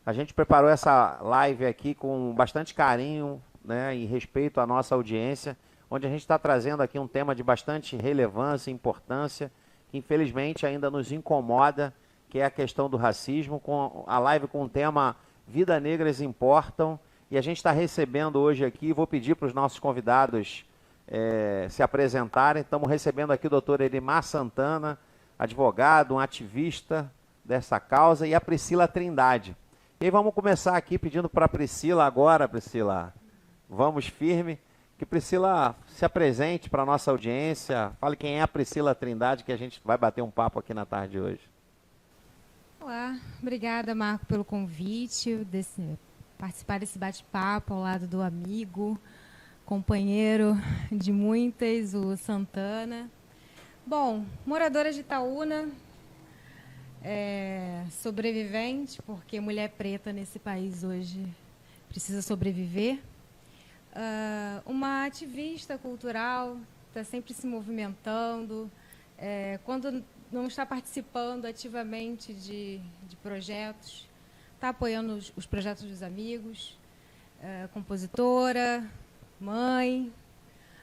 A gente preparou essa live aqui com bastante carinho, né, e respeito à nossa audiência, onde a gente está trazendo aqui um tema de bastante relevância e importância, que infelizmente ainda nos incomoda, que é a questão do racismo, com a live com o tema Vidas Negras Importam. E a gente está recebendo hoje aqui, vou pedir para os nossos convidados se apresentarem. Estamos recebendo aqui o doutor Erimar Santana, advogado, um ativista dessa causa, e a Priscila Trindade. E aí vamos começar aqui pedindo para a Priscila agora, Priscila, vamos firme, que Priscila se apresente para a nossa audiência, fale quem é a Priscila Trindade, que a gente vai bater um papo aqui na tarde de hoje. Olá, obrigada, Marco, pelo convite, participar desse bate-papo ao lado do amigo, companheiro de muitas, o Santana. Bom, moradora de Itaúna, sobrevivente, porque mulher preta nesse país hoje precisa sobreviver. Uma ativista cultural, está sempre se movimentando, quando não está participando ativamente de projetos, está apoiando os projetos dos amigos, compositora, mãe,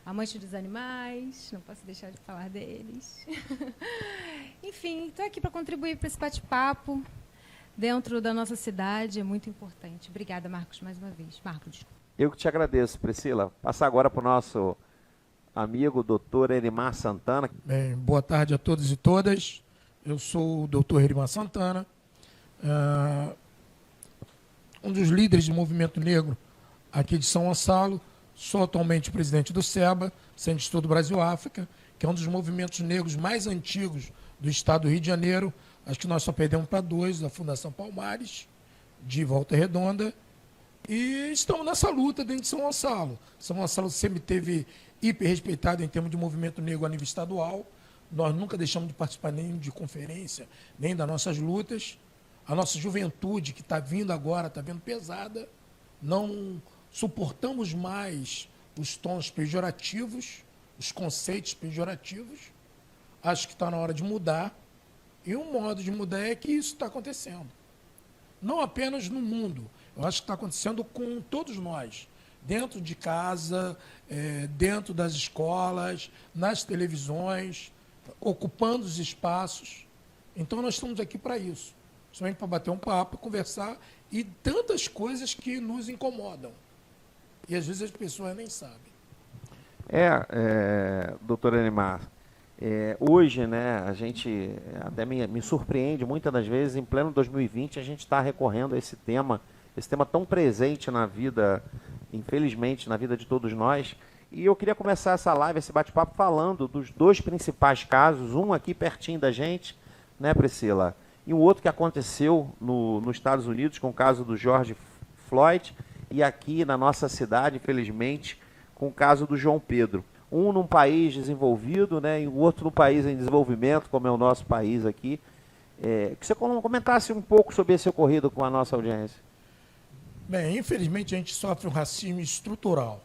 amante dos animais, não posso deixar de falar deles. Enfim, estou aqui para contribuir para esse bate-papo dentro da nossa cidade, é muito importante. Obrigada, Marcos, mais uma vez. Marcos, desculpa. Eu que te agradeço, Priscila. Passar agora para o nosso amigo, doutor Erimar Santana. Bem, boa tarde a todos e todas. Eu sou o doutor Erimar Santana, um dos líderes do movimento negro aqui de São Gonçalo. Sou atualmente presidente do SEBA, Centro de Estudo Brasil-África, que é um dos movimentos negros mais antigos do estado do Rio de Janeiro. Acho que nós só perdemos para dois, da Fundação Palmares, de Volta Redonda. E estamos nessa luta dentro de São Gonçalo. São Gonçalo sempre teve hiper respeitado em termos de movimento negro a nível estadual. Nós nunca deixamos de participar nem de conferência, nem das nossas lutas. A nossa juventude, que está vindo agora, está vindo pesada. Não suportamos mais os tons pejorativos, os conceitos pejorativos. Acho que está na hora de mudar. E o modo de mudar é que isso está acontecendo. Não apenas no mundo. Eu acho que está acontecendo com todos nós. Dentro de casa, dentro das escolas, nas televisões, ocupando os espaços. Então nós estamos aqui para isso. Somente para bater um papo, conversar e tantas coisas que nos incomodam. E às vezes as pessoas nem sabem. Doutor Erimar, hoje, né, a gente até me surpreende muitas das vezes, em pleno 2020, a gente está recorrendo a esse tema tão presente na vida, infelizmente, na vida de todos nós. E eu queria começar essa live, esse bate-papo, falando dos dois principais casos, um aqui pertinho da gente, né, Priscila, e o outro que aconteceu nos Estados Unidos, com o caso do George Floyd, e aqui na nossa cidade, infelizmente, com o caso do João Pedro. Um num país desenvolvido, né, e o outro num país em desenvolvimento, como é o nosso país aqui. Que você comentasse um pouco sobre esse ocorrido com a nossa audiência. Bem, infelizmente a gente sofre um racismo estrutural,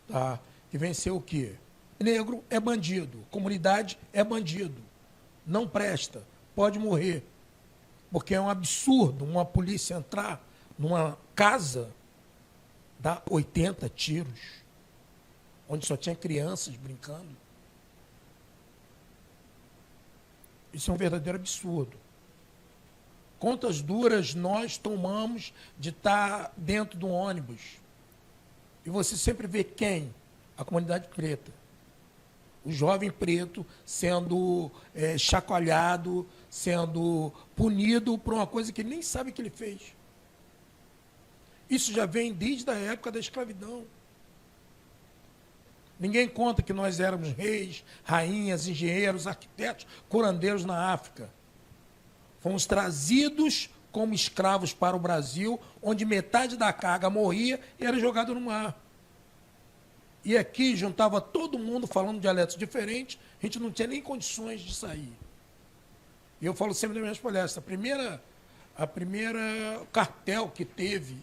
tá? Que vem ser o quê? Negro é bandido, comunidade é bandido, não presta, pode morrer. Porque é um absurdo uma polícia entrar numa casa, dar 80 tiros, onde só tinha crianças brincando. Isso é um verdadeiro absurdo. Quantas duras nós tomamos de estar dentro do ônibus. E você sempre vê quem? A comunidade preta. O jovem preto sendo chacoalhado, sendo punido por uma coisa que ele nem sabe que ele fez. Isso já vem desde a época da escravidão. Ninguém conta que nós éramos reis, rainhas, engenheiros, arquitetos, curandeiros na África. Fomos trazidos como escravos para o Brasil, onde metade da carga morria e era jogada no mar. E aqui juntava todo mundo falando dialetos diferentes, a gente não tinha nem condições de sair. E eu falo sempre nas minhas palestras, a primeira cartel que teve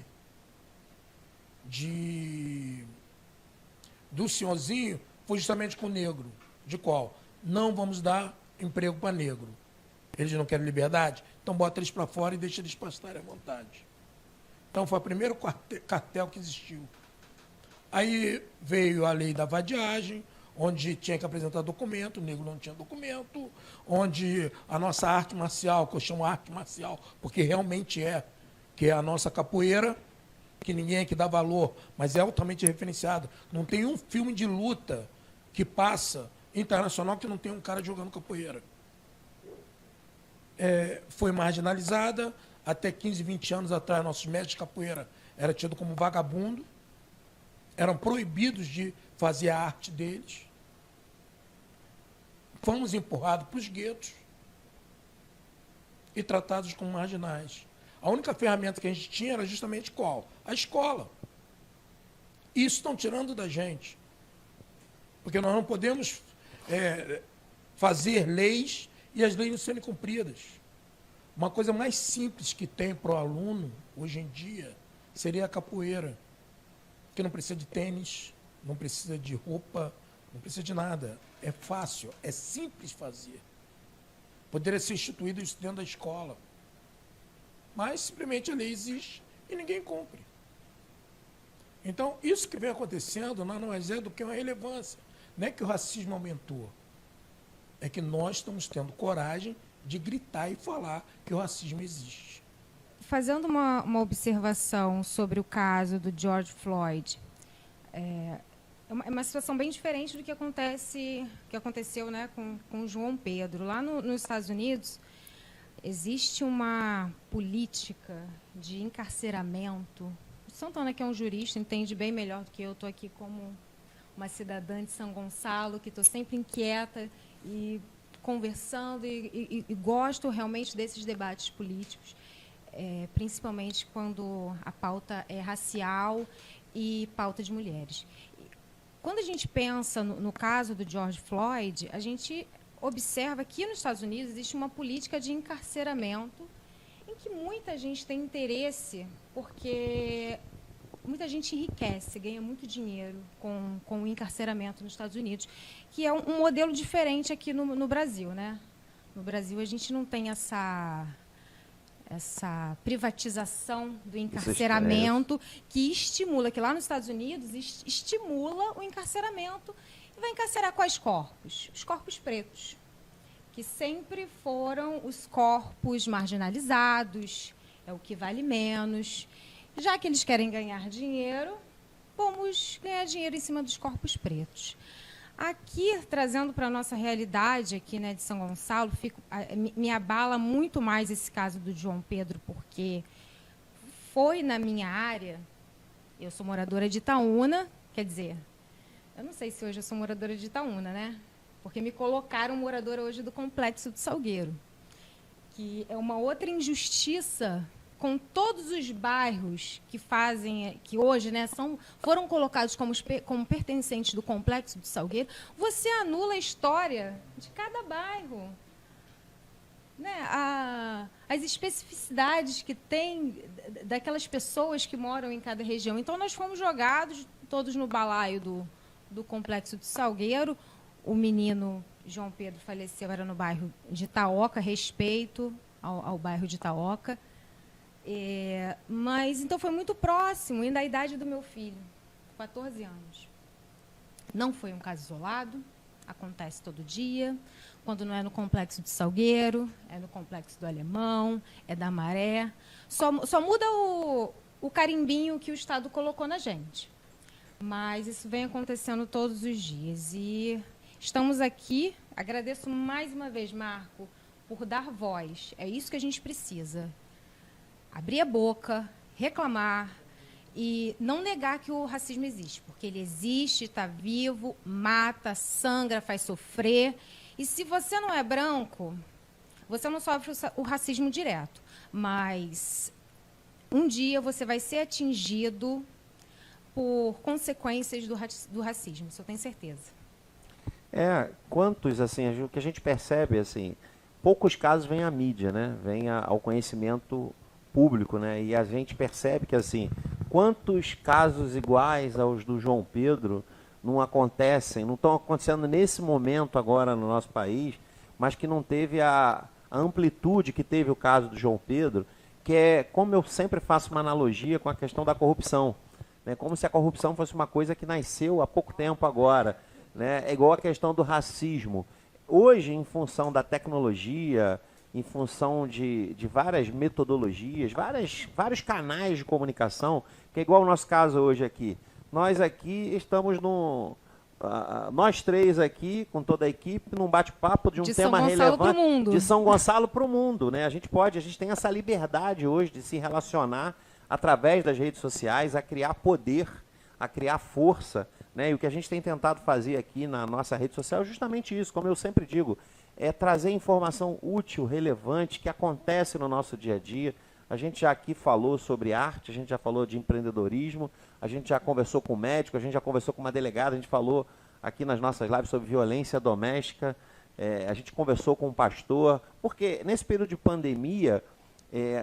do senhorzinho foi justamente com o negro. De qual? Não vamos dar emprego para negro. Eles não querem liberdade? Então bota eles para fora e deixa eles pastarem à vontade. Então, foi o primeiro cartel que existiu. Aí veio a lei da vadiagem, onde tinha que apresentar documento, o negro não tinha documento, onde a nossa arte marcial, que eu chamo arte marcial, porque realmente que é a nossa capoeira, que ninguém aqui dá valor, mas é altamente referenciada. Não tem um filme de luta que passa internacional que não tem um cara jogando capoeira. Foi marginalizada, até 15, 20 anos atrás, nossos mestres de capoeira eram tidos como vagabundo, eram proibidos de fazer a arte deles. Fomos empurrados para os guetos e tratados como marginais. A única ferramenta que a gente tinha era justamente qual? A escola. Isso estão tirando da gente. Porque nós não podemos fazer leis e as leis não serem cumpridas. Uma coisa mais simples que tem para o aluno, hoje em dia, seria a capoeira. Que não precisa de tênis, não precisa de roupa, não precisa de nada. É fácil, é simples fazer. Poderia ser instituído isso dentro da escola. Mas simplesmente a lei existe e ninguém cumpre. Então, isso que vem acontecendo nada mais é do que uma relevância. Não é que o racismo aumentou. É que nós estamos tendo coragem de gritar e falar que o racismo existe. Fazendo uma observação sobre o caso do George Floyd, é uma situação bem diferente do que aconteceu, né, com o João Pedro. Lá nos Estados Unidos, existe uma política de encarceramento. O Santana, que é um jurista, entende bem melhor do que eu. Estou aqui como uma cidadã de São Gonçalo, que estou sempre inquieta e conversando e gosto realmente desses debates políticos. Principalmente quando a pauta é racial e pauta de mulheres. Quando a gente pensa no caso do George Floyd, a gente observa que nos Estados Unidos existe uma política de encarceramento em que muita gente tem interesse, porque muita gente enriquece, ganha muito dinheiro com o encarceramento nos Estados Unidos, que é um modelo diferente aqui no Brasil, né? No Brasil, a gente não tem essa privatização do encarceramento que estimula, que lá nos Estados Unidos estimula o encarceramento e vai encarcerar quais corpos? Os corpos pretos, que sempre foram os corpos marginalizados, é o que vale menos. Já que eles querem ganhar dinheiro, vamos ganhar dinheiro em cima dos corpos pretos. Aqui, trazendo para a nossa realidade aqui, né, de São Gonçalo, me abala muito mais esse caso do João Pedro, porque foi na minha área. Eu sou moradora de Itaúna, quer dizer, eu não sei se hoje eu sou moradora de Itaúna, né? Porque me colocaram moradora hoje do Complexo do Salgueiro, que é uma outra injustiça com todos os bairros que hoje, né, foram colocados como pertencentes do Complexo do Salgueiro. Você anula a história de cada bairro, né? As especificidades que tem daquelas pessoas que moram em cada região. Então, nós fomos jogados todos no balaio do Complexo do Salgueiro. O menino João Pedro faleceu, era no bairro de Itaoca, respeito ao bairro de Itaoca. Mas, então, foi muito próximo, ainda da idade do meu filho, 14 anos. Não foi um caso isolado, acontece todo dia. Quando não é no Complexo de Salgueiro, é no Complexo do Alemão, é da Maré. Só muda o carimbinho que o Estado colocou na gente. Mas isso vem acontecendo todos os dias. E estamos aqui, agradeço mais uma vez, Marco, por dar voz. É isso que a gente precisa. Abrir a boca, reclamar e não negar que o racismo existe, porque ele existe, está vivo, mata, sangra, faz sofrer. E se você não é branco, você não sofre o racismo direto, mas um dia você vai ser atingido por consequências do racismo, isso eu tenho certeza. Quantos, assim, o que a gente percebe, assim, poucos casos vêm à mídia, né? Vêm ao conhecimento público, né? E a gente percebe que, assim, quantos casos iguais aos do João Pedro não estão acontecendo nesse momento agora no nosso país, mas que não teve a amplitude que teve o caso do João Pedro, que é, como eu sempre faço uma analogia com a questão da corrupção, né? Como se a corrupção fosse uma coisa que nasceu há pouco tempo agora, né? É igual a questão do racismo. Hoje, em função da tecnologia, em função de várias metodologias, vários canais de comunicação, que é igual o nosso caso hoje aqui. Nós aqui estamos nós três aqui, com toda a equipe, num bate-papo de um tema relevante de São Gonçalo para o mundo, né? A gente tem essa liberdade hoje de se relacionar através das redes sociais, a criar poder, a criar força, né? E o que a gente tem tentado fazer aqui na nossa rede social é justamente isso, como eu sempre digo, é trazer informação útil, relevante, que acontece no nosso dia a dia. A gente já aqui falou sobre arte, a gente já falou de empreendedorismo, a gente já conversou com o médico, a gente já conversou com uma delegada, a gente falou aqui nas nossas lives sobre violência doméstica, a gente conversou com um pastor, porque nesse período de pandemia,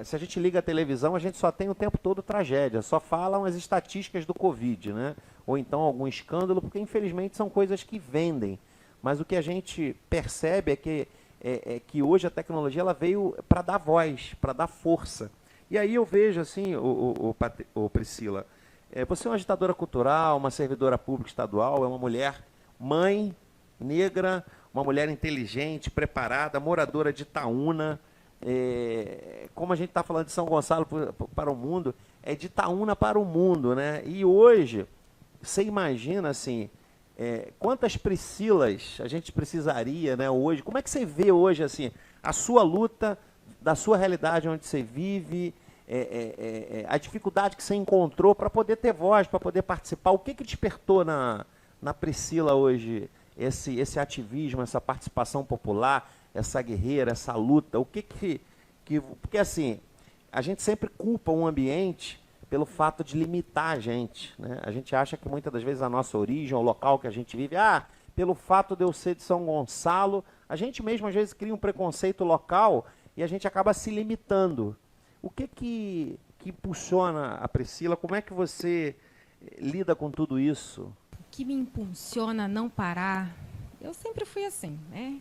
se a gente liga a televisão, a gente só tem o tempo todo tragédia, só falam as estatísticas do Covid, né? Ou então algum escândalo, porque infelizmente são coisas que vendem. Mas o que a gente percebe é que hoje a tecnologia ela veio para dar voz, para dar força. E aí eu vejo assim, Priscila, você é uma agitadora cultural, uma servidora pública estadual, é uma mulher mãe, negra, uma mulher inteligente, preparada, moradora de Itaúna. Como a gente está falando de São Gonçalo para o mundo, é de Itaúna para o mundo, né? E hoje, você imagina assim, quantas Priscilas a gente precisaria, né, hoje? Como é que você vê hoje assim, a sua luta, da sua realidade onde você vive, a dificuldade que você encontrou para poder ter voz, para poder participar? O que despertou na Priscila hoje esse ativismo, essa participação popular, essa guerreira, essa luta? O porque assim, a gente sempre culpa um ambiente pelo fato de limitar a gente, né? A gente acha que muitas das vezes a nossa origem, o local que a gente vive, pelo fato de eu ser de São Gonçalo, a gente mesmo às vezes cria um preconceito local e a gente acaba se limitando. O que impulsiona a Priscila? Como é que você lida com tudo isso? O que me impulsiona a não parar? Eu sempre fui assim, né?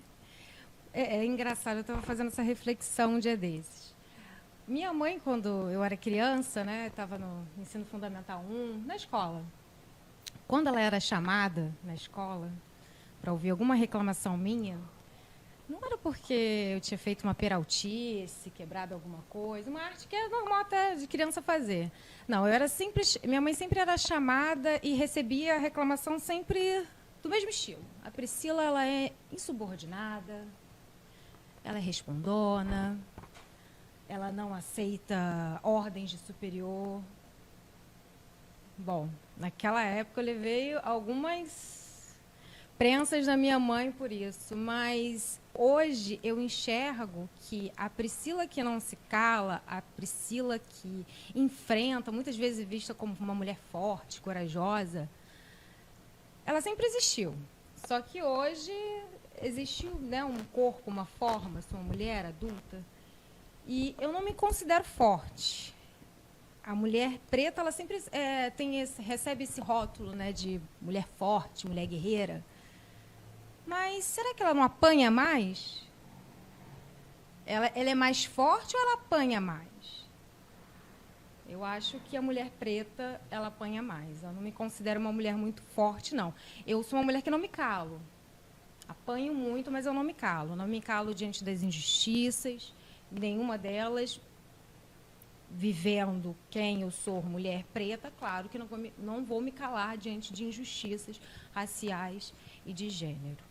É engraçado, eu estava fazendo essa reflexão um dia desses. Minha mãe, quando eu era criança, né, estava no ensino fundamental 1, na escola. Quando ela era chamada na escola para ouvir alguma reclamação minha, não era porque eu tinha feito uma peraltice, quebrado alguma coisa, uma arte que é normal até de criança fazer. Não, minha mãe sempre era chamada e recebia a reclamação sempre do mesmo estilo. A Priscila, ela é insubordinada, ela é respondona, ela não aceita ordens de superior. Bom, naquela época eu levei algumas prensas da minha mãe por isso, mas hoje eu enxergo que a Priscila que não se cala, a Priscila que enfrenta, muitas vezes vista como uma mulher forte, corajosa, ela sempre existiu. Só que hoje existiu, né, um corpo, uma forma, sou uma mulher adulta, e eu não me considero forte. A mulher preta, ela sempre recebe esse rótulo, né, de mulher forte, mulher guerreira. Mas será que ela não apanha mais? Ela é mais forte ou ela apanha mais? Eu acho que a mulher preta, ela apanha mais. Eu não me considero uma mulher muito forte, não. Eu sou uma mulher que não me calo. Apanho muito, mas eu não me calo. Não me calo diante das injustiças, nenhuma delas. Vivendo quem eu sou, mulher preta, claro que não vou me calar diante de injustiças raciais e de gênero.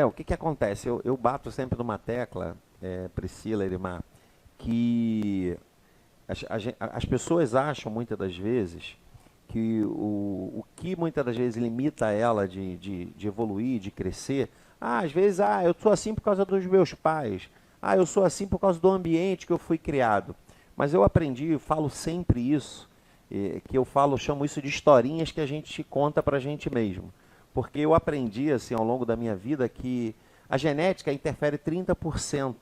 O que acontece? Eu bato sempre numa tecla, Priscila, Erimar, que as pessoas acham muitas das vezes que o que muitas das vezes limita ela de evoluir, de crescer, às vezes, eu sou assim por causa dos meus pais, eu sou assim por causa do ambiente que eu fui criado. Mas eu aprendi, eu falo sempre isso, chamo isso de historinhas que a gente conta para a gente mesmo. Porque eu aprendi, assim, ao longo da minha vida, que a genética interfere 30%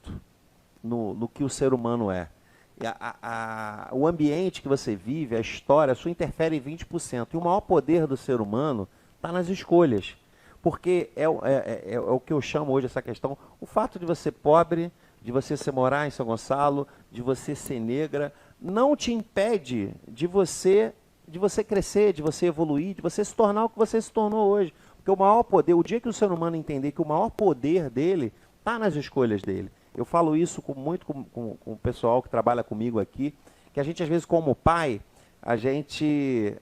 no que o ser humano é. O ambiente que você vive, a história, sua interfere 20%. E o maior poder do ser humano está nas escolhas. Porque é o que eu chamo hoje essa questão, o fato de você pobre, de você morar em São Gonçalo, de você ser negra, não te impede de você crescer, de você evoluir, de você se tornar o que você se tornou hoje. Porque o maior poder, o dia que o ser humano entender que o maior poder dele está nas escolhas dele. Eu falo isso muito com o pessoal que trabalha comigo aqui, que a gente às vezes como pai, a gente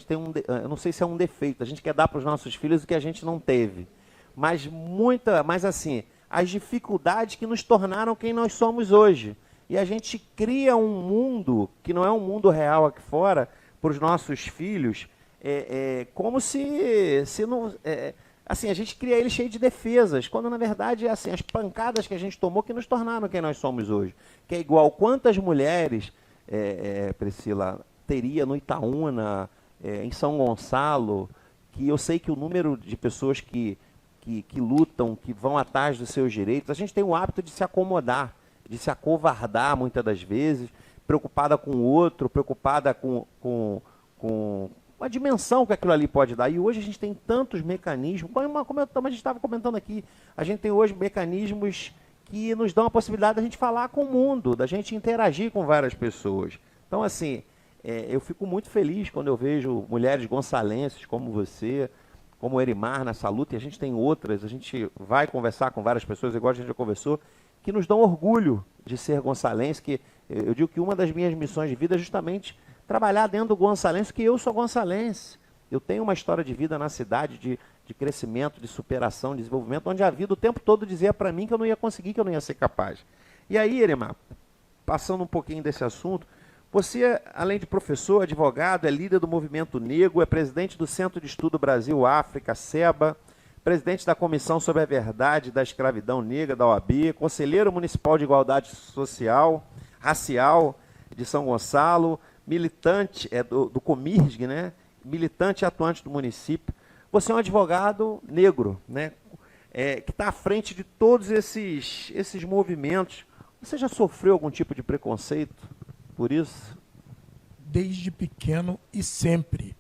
tem eu não sei se é um defeito, a gente quer dar para os nossos filhos o que a gente não teve. Mas assim, as dificuldades que nos tornaram quem nós somos hoje. E a gente cria um mundo que não é um mundo real aqui fora para os nossos filhos, como se não... assim, a gente cria ele cheio de defesas, quando na verdade é assim, as pancadas que a gente tomou que nos tornaram quem nós somos hoje. Que é igual quantas mulheres, Priscila, teria no Itaúna, em São Gonçalo, que eu sei que o número de pessoas que lutam, que vão atrás dos seus direitos, a gente tem o hábito de se acomodar, de se acovardar muitas das vezes, preocupada com o outro, preocupada com a dimensão que aquilo ali pode dar. E hoje a gente tem tantos mecanismos, como a gente estava comentando aqui, a gente tem hoje mecanismos que nos dão a possibilidade da gente falar com o mundo, da gente interagir com várias pessoas. Então, assim, eu fico muito feliz quando eu vejo mulheres gonçalenses como você, como o Erimar nessa luta, e a gente tem outras, a gente vai conversar com várias pessoas, igual a gente já conversou, que nos dão orgulho de ser gonçalense, que eu digo que uma das minhas missões de vida é justamente trabalhar dentro do gonçalense, que eu sou gonçalense. Eu tenho uma história de vida na cidade, de crescimento, de superação, de desenvolvimento, onde a vida o tempo todo dizia para mim que eu não ia conseguir, que eu não ia ser capaz. E aí, Erimar, passando um pouquinho desse assunto, você, além de professor, advogado, é líder do Movimento Negro, é presidente do Centro de Estudo Brasil-África, SEBA, presidente da Comissão sobre a Verdade da Escravidão Negra, da OAB, conselheiro municipal de Igualdade Social, Racial de São Gonçalo, militante do Comirg, né? Militante e atuante do município. Você é um advogado negro, né? Que está à frente de todos esses movimentos. Você já sofreu algum tipo de preconceito por isso? Desde pequeno e sempre.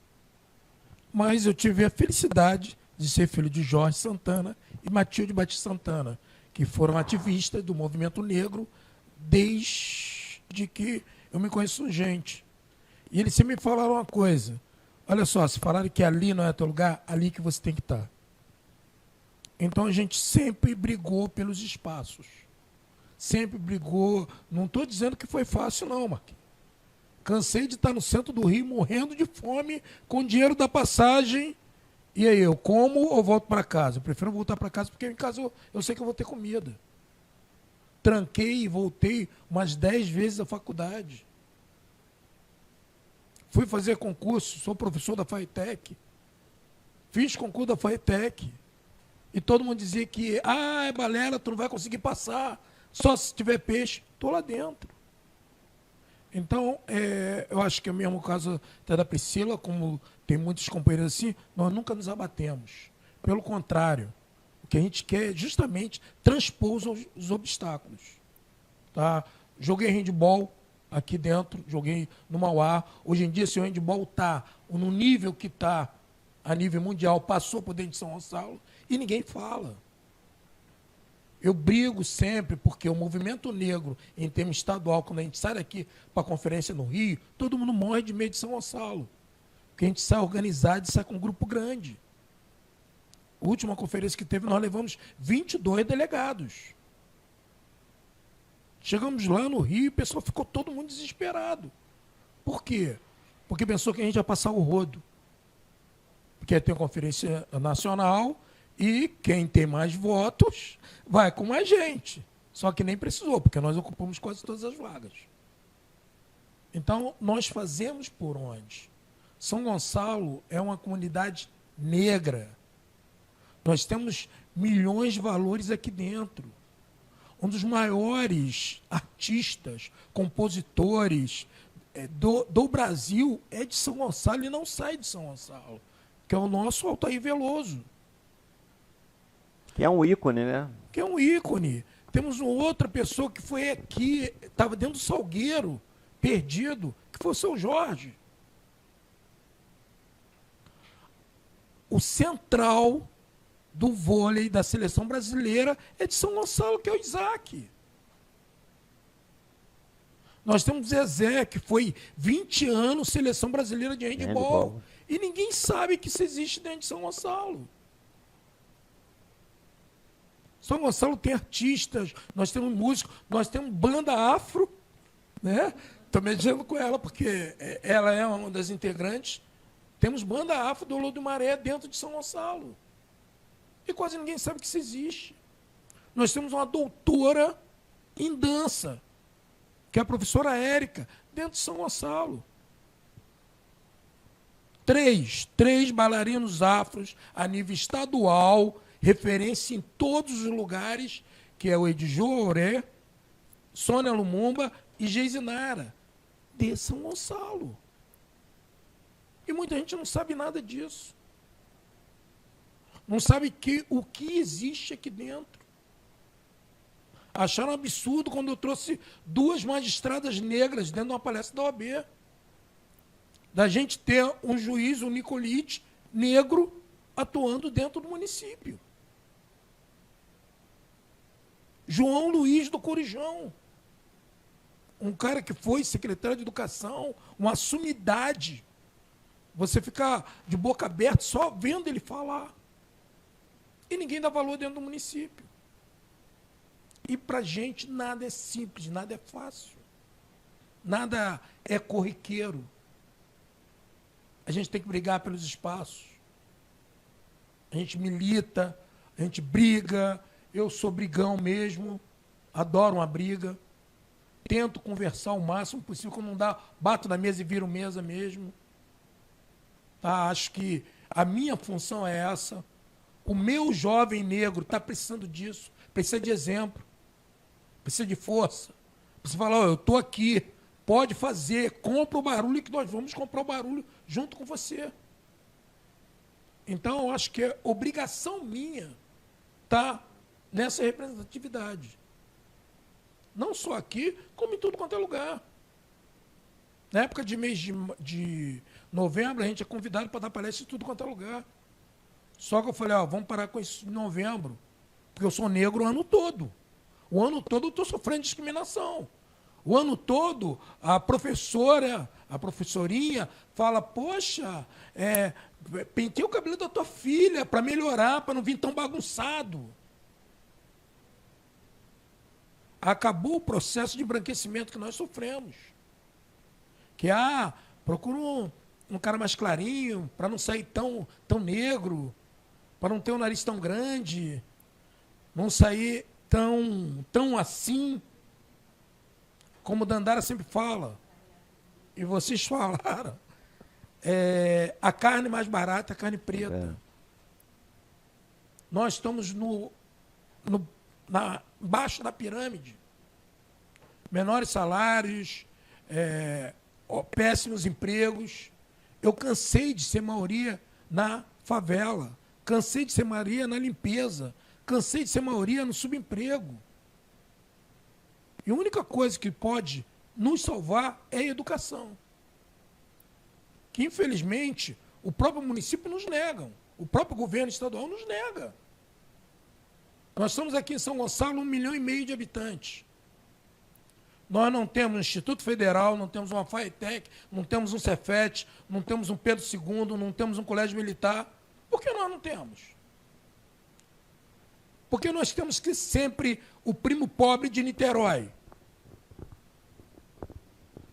Mas eu tive a felicidade de ser filho de Jorge Santana e Matilde Batista Santana, que foram ativistas do movimento negro desde que eu me conheço gente. E eles sempre me falaram uma coisa: olha só, se falaram que ali não é teu lugar, ali que você tem que estar. Então a gente sempre brigou pelos espaços. Sempre brigou. Não estou dizendo que foi fácil, não, Marquinhos. Cansei de estar no centro do Rio morrendo de fome com o dinheiro da passagem. E aí, eu como ou volto para casa? Eu prefiro voltar para casa porque em casa eu sei que eu vou ter comida. Tranquei e voltei umas 10 vezes à faculdade. Fui fazer concurso, sou professor da FATEC. Fiz concurso da FATEC. E todo mundo dizia que, é balela, tu não vai conseguir passar, só se tiver peixe. Estou lá dentro. Então, eu acho que é o mesmo caso até da Priscila, como tem muitos companheiros assim, nós nunca nos abatemos. Pelo contrário, o que a gente quer é justamente transpor os obstáculos. Tá? Joguei handball aqui dentro, joguei no Mauá. Hoje em dia, se o handball está no nível que está, a nível mundial, passou por dentro de São Gonçalo, e ninguém fala. Eu brigo sempre, porque o movimento negro, em termos estadual, quando a gente sai daqui para a conferência no Rio, todo mundo morre de medo de São Gonçalo. Porque a gente sai organizado e sai com um grupo grande. A última conferência que teve, nós levamos 22 delegados. Chegamos lá no Rio e o pessoal ficou todo mundo desesperado. Por quê? Porque pensou que a gente ia passar o rodo. Porque tem a conferência nacional e quem tem mais votos vai com mais gente. Só que nem precisou, porque nós ocupamos quase todas as vagas. Então, nós fazemos por onde? São Gonçalo é uma comunidade negra. Nós temos milhões de valores aqui dentro. Um dos maiores artistas, compositores do Brasil é de São Gonçalo e não sai de São Gonçalo, que é o nosso Altair Veloso. Que é um ícone, né? Que é um ícone. Temos uma outra pessoa que foi aqui, estava dentro do Salgueiro, perdido, que foi o Seu Jorge. O central do vôlei da seleção brasileira é de São Gonçalo, que é o Isaac. Nós temos Zezé, que foi 20 anos seleção brasileira de handebol. E ninguém sabe que isso existe dentro de São Gonçalo. São Gonçalo tem artistas, nós temos músicos, nós temos banda afro, né? Estou mexendo com ela, porque ela é uma das integrantes. Temos banda afro do Olô do Maré dentro de São Gonçalo. E quase ninguém sabe que isso existe. Nós temos uma doutora em dança, que é a professora Érica, dentro de São Gonçalo. Três bailarinos afros a nível estadual, referência em todos os lugares, que é o Edjo Auré, Sônia Lumumba e Geisinara, de São Gonçalo. E muita gente não sabe nada disso. Não sabe o que existe aqui dentro. Acharam absurdo quando eu trouxe 2 magistradas negras dentro de uma palestra da OAB. Da gente ter um juiz, um Nicolite, negro, atuando dentro do município. João Luiz do Corijão. Um cara que foi secretário de Educação, uma sumidade. Você fica de boca aberta só vendo ele falar. E ninguém dá valor dentro do município. E para a gente nada é simples, nada é fácil. Nada é corriqueiro. A gente tem que brigar pelos espaços. A gente milita, a gente briga. Eu sou brigão mesmo, adoro uma briga. Tento conversar o máximo possível, quando não dá, bato na mesa e viro mesa mesmo. Tá? Acho que a minha função é essa. O meu jovem negro está precisando disso, precisa de exemplo, precisa de força. Você fala, eu estou aqui, pode fazer, compra o barulho que nós vamos comprar o barulho junto com você. Então, eu acho que é obrigação minha estar nessa representatividade. Não só aqui, como em tudo quanto é lugar. Na época de mês de novembro, a gente é convidado para dar palestra em tudo quanto é lugar. Só que eu falei, vamos parar com isso em novembro, porque eu sou negro o ano todo. O ano todo eu estou sofrendo discriminação. O ano todo a professorinha fala, poxa, pentei o cabelo da tua filha para melhorar, para não vir tão bagunçado. Acabou o processo de embranquecimento que nós sofremos. Que, procura um cara mais clarinho, para não sair tão negro, para não ter um nariz tão grande, não sair tão assim, como Dandara sempre fala, e vocês falaram, a carne mais barata é a carne preta. Nós estamos embaixo da pirâmide. Menores salários, péssimos empregos. Eu cansei de ser maioria na favela, cansei de ser maioria na limpeza, cansei de ser maioria no subemprego. E a única coisa que pode nos salvar é a educação. Que, infelizmente, o próprio município nos nega, o próprio governo estadual nos nega. Nós estamos aqui em São Gonçalo, 1,5 milhão de habitantes. Nós não temos um Instituto Federal, não temos uma FAETEC, não temos um Cefet, não temos um Pedro II, não temos um colégio militar. Por que nós não temos? Porque nós temos que sempre o primo pobre de Niterói.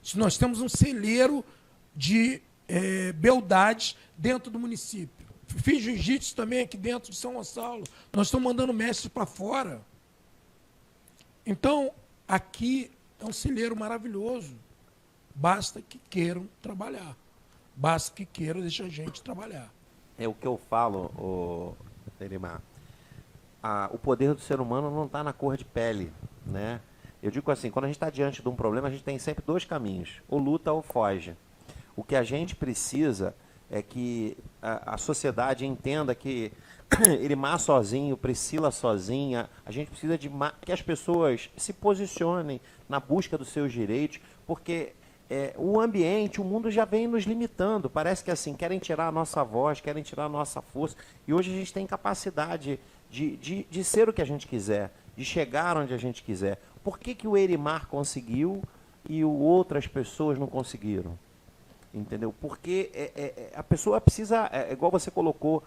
Se nós temos um celeiro de beldades dentro do município. Fiz jiu-jitsu também aqui dentro de São Gonçalo. Nós estamos mandando mestres para fora. Então, aqui é um celeiro maravilhoso. Basta que queiram trabalhar. Basta que queiram deixar a gente trabalhar. É o que eu falo, Elimar. O poder do ser humano não está na cor de pele, né? Eu digo assim, quando a gente está diante de um problema, a gente tem sempre 2 caminhos, ou luta ou foge. O que a gente precisa é que a sociedade entenda que Elimar sozinho, Priscila sozinha, a gente precisa de que as pessoas se posicionem na busca dos seus direitos, porque o ambiente, o mundo já vem nos limitando. Parece que assim, querem tirar a nossa voz, querem tirar a nossa força. E hoje a gente tem capacidade de ser o que a gente quiser, de chegar onde a gente quiser. Por que o Elimar conseguiu e outras pessoas não conseguiram? Entendeu? Porque a pessoa precisa, igual você colocou,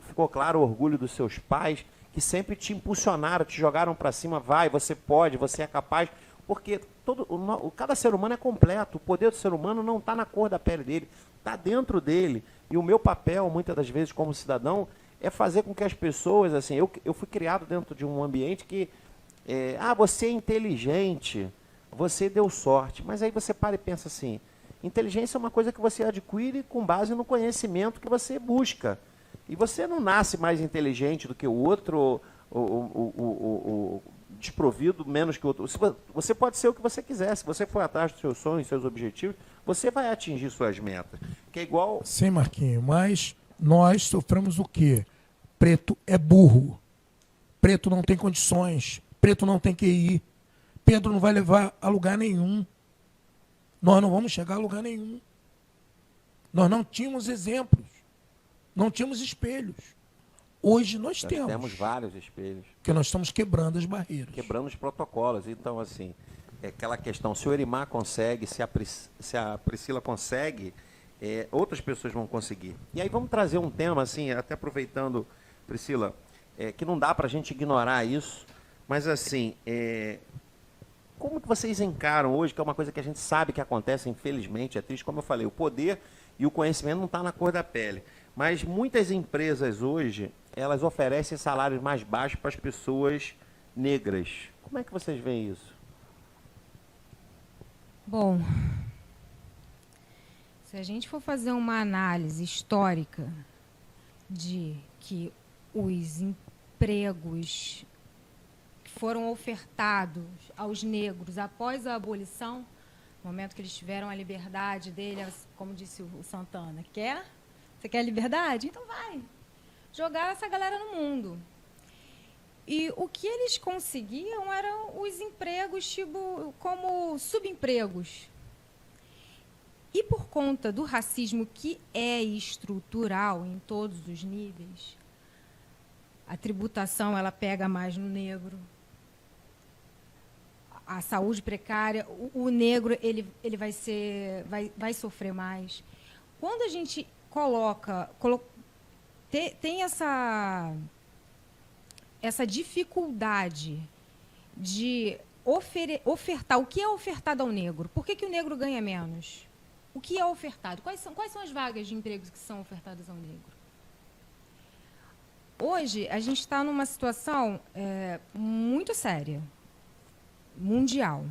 ficou claro o orgulho dos seus pais, que sempre te impulsionaram, te jogaram para cima, vai, você pode, você é capaz, porque cada ser humano é completo, o poder do ser humano não está na cor da pele dele, está dentro dele, e o meu papel, muitas das vezes, como cidadão, é fazer com que as pessoas, assim, eu fui criado dentro de um ambiente que, você é inteligente, você deu sorte, mas aí você para e pensa assim, inteligência é uma coisa que você adquire com base no conhecimento que você busca. E você não nasce mais inteligente do que o outro, ou desprovido menos que o outro. Você pode ser o que você quiser. Se você for atrás dos seus sonhos, seus objetivos, você vai atingir suas metas. Que é igual... Sim, Marquinhos, mas nós sofremos o quê? Preto é burro. Preto não tem condições. Preto não tem QI. Pedro não vai levar a lugar nenhum. Nós não vamos chegar a lugar nenhum. Nós não tínhamos exemplos. Não tínhamos espelhos. Hoje nós temos. Temos vários espelhos. Porque nós estamos quebrando as barreiras. Quebrando os protocolos. Então, assim, é aquela questão, se o Erimar consegue, se a Priscila consegue, outras pessoas vão conseguir. E aí vamos trazer um tema, assim, até aproveitando, Priscila, que não dá para a gente ignorar isso, mas assim, como que vocês encaram hoje, que é uma coisa que a gente sabe que acontece, infelizmente, é triste, como eu falei, o poder e o conhecimento não está na cor da pele. Mas muitas empresas hoje, elas oferecem salários mais baixos para as pessoas negras. Como é que vocês veem isso? Bom, se a gente for fazer uma análise histórica de que os empregos foram ofertados aos negros após a abolição, no momento que eles tiveram a liberdade deles, como disse o Santana, você quer liberdade? Então vai jogar essa galera no mundo. E o que eles conseguiam eram os empregos tipo, como subempregos. E por conta do racismo que é estrutural em todos os níveis, a tributação ela pega mais no negro, a saúde precária, o negro ele vai sofrer mais. Quando a gente tem essa dificuldade de ofertar, o que é ofertado ao negro? Por que o negro ganha menos? O que é ofertado? Quais são as vagas de empregos que são ofertadas ao negro? Hoje, a gente está numa situação muito séria, mundial.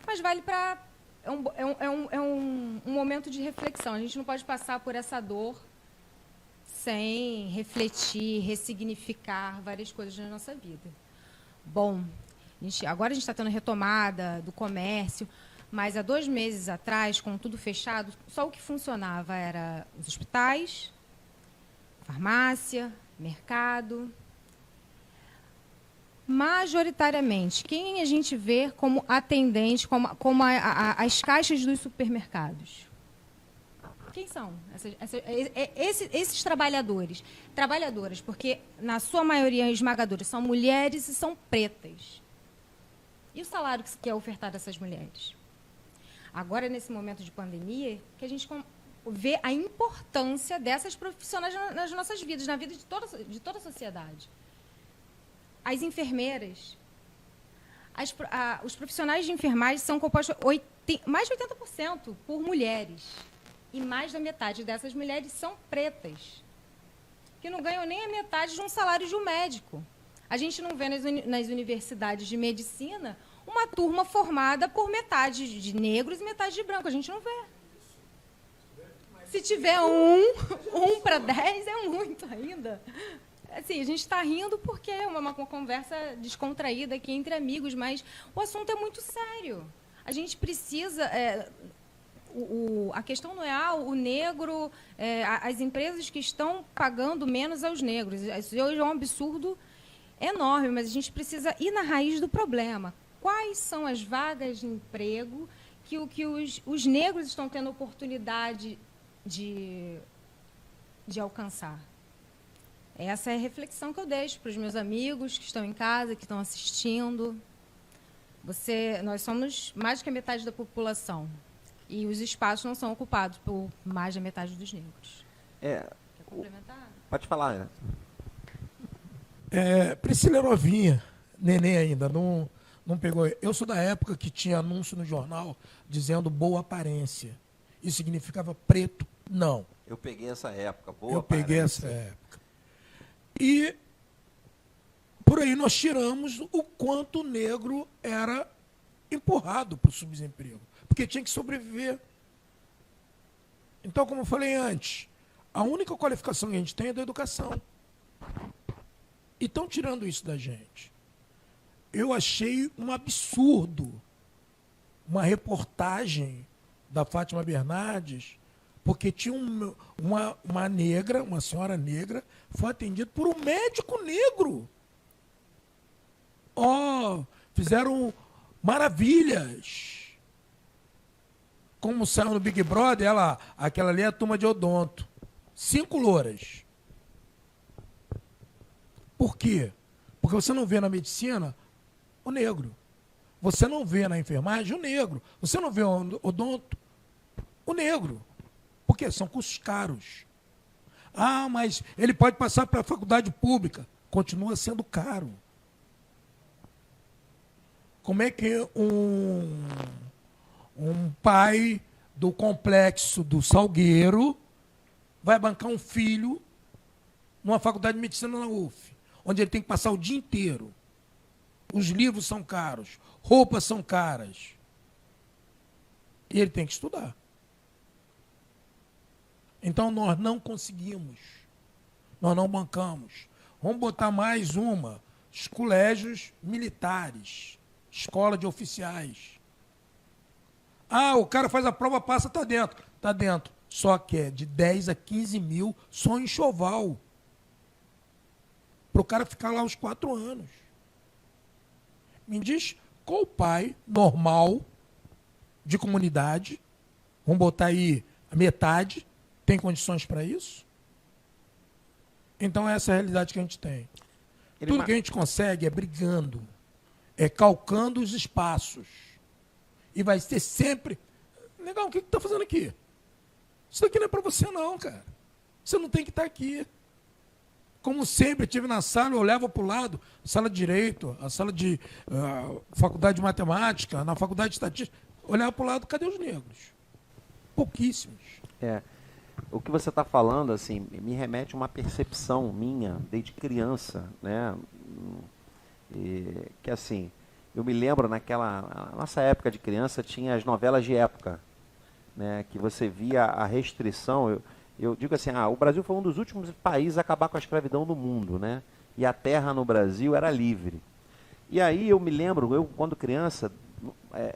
Mas vale para... É um momento de reflexão. A gente não pode passar por essa dor sem refletir, ressignificar várias coisas na nossa vida. Bom, agora a gente está tendo retomada do comércio, mas há 2 meses atrás, com tudo fechado, só o que funcionava era os hospitais, farmácia, mercado. Majoritariamente, quem a gente vê como atendente, como as caixas dos supermercados? Quem são esses trabalhadores? Trabalhadoras, porque, na sua maioria esmagadora, são mulheres e são pretas. E o salário que é ofertado a essas mulheres? Agora, nesse momento de pandemia, que a gente vê a importância dessas profissionais nas nossas vidas, na vida de toda a sociedade. As enfermeiras, os profissionais de enfermagem são compostos mais de 80% por mulheres. E mais da metade dessas mulheres são pretas, que não ganham nem a metade de um salário de um médico. A gente não vê nas universidades de medicina uma turma formada por metade de negros e metade de brancos. A gente não vê. Se tiver um para 10, é muito ainda. Assim, a gente está rindo porque é uma conversa descontraída aqui entre amigos, mas o assunto é muito sério. A gente precisa... a questão não é o negro, as empresas que estão pagando menos aos negros. Isso hoje é um absurdo enorme, mas a gente precisa ir na raiz do problema. Quais são as vagas de emprego que os negros estão tendo oportunidade de alcançar? Essa é a reflexão que eu deixo para os meus amigos que estão em casa, que estão assistindo. Nós somos mais que a metade da população. E os espaços não são ocupados por mais da metade dos negros. Quer complementar? Pode falar. Priscila é novinha, neném ainda, não pegou. Eu sou da época que tinha anúncio no jornal dizendo boa aparência. Isso significava preto? Não. Eu peguei essa época, peguei essa época. E por aí nós tiramos o quanto o negro era empurrado para o subdesemprego, porque tinha que sobreviver. Então, como eu falei antes, a única qualificação que a gente tem é da educação. E estão tirando isso da gente. Eu achei um absurdo uma reportagem da Fátima Bernardes, porque tinha uma negra, uma senhora negra, foi atendida por um médico negro. Fizeram maravilhas. Como saiu no Big Brother, aquela ali é a turma de odonto. 5 louras. Por quê? Porque você não vê na medicina o negro. Você não vê na enfermagem o negro. Você não vê o odonto o negro. Por quê? São cursos caros. Mas ele pode passar para a faculdade pública. Continua sendo caro. Como é que um pai do complexo do Salgueiro vai bancar um filho numa faculdade de medicina na UF, onde ele tem que passar o dia inteiro? Os livros são caros, roupas são caras. E ele tem que estudar. Então nós não conseguimos. Nós não bancamos. Vamos botar mais os colégios militares, escola de oficiais. O cara faz a prova, passa, está dentro. Está dentro. Só que é de 10 a 15 mil só em enxoval. Para o cara ficar lá os 4 anos. Me diz qual pai normal de comunidade, vamos botar aí a metade, tem condições para isso? Então essa é a realidade que a gente tem. Tudo que a gente consegue é brigando, é calcando os espaços. E vai ter sempre... Legal, o que está fazendo aqui? Isso aqui não é para você não, cara. Você não tem que estar aqui. Como sempre, estive na sala, eu olhava para o lado, a sala de Direito, a sala de Faculdade de Matemática, na Faculdade de Estatística, olhava para o lado, cadê os negros? Pouquíssimos. O que você está falando, assim, me remete a uma percepção minha, desde criança, né? Que, assim, eu me lembro na nossa época de criança, tinha as novelas de época, né? Que você via a restrição... Eu digo assim, o Brasil foi um dos últimos países a acabar com a escravidão no mundo, né? E a terra no Brasil era livre. E aí eu me lembro, eu quando criança,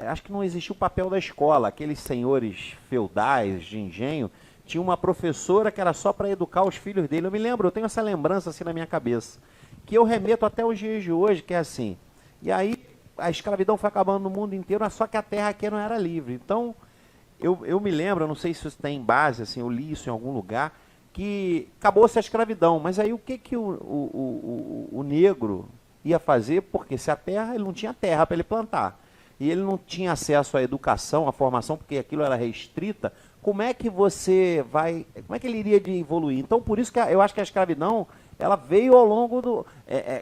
acho que não existia o papel da escola. Aqueles senhores feudais de engenho, tinha uma professora que era só para educar os filhos dele. Eu me lembro, eu tenho essa lembrança assim na minha cabeça, que eu remeto até os dias de hoje, que é assim. E aí a escravidão foi acabando no mundo inteiro, só que a terra aqui não era livre. Então... Eu me lembro, eu não sei se isso tem base, assim, eu li isso em algum lugar, que acabou-se a escravidão. Mas aí o que o negro ia fazer? Porque se a terra, ele não tinha terra para ele plantar. E ele não tinha acesso à educação, à formação, porque aquilo era restrita. Como é que ele iria evoluir? Então, por isso que eu acho que a escravidão, ela veio ao longo do...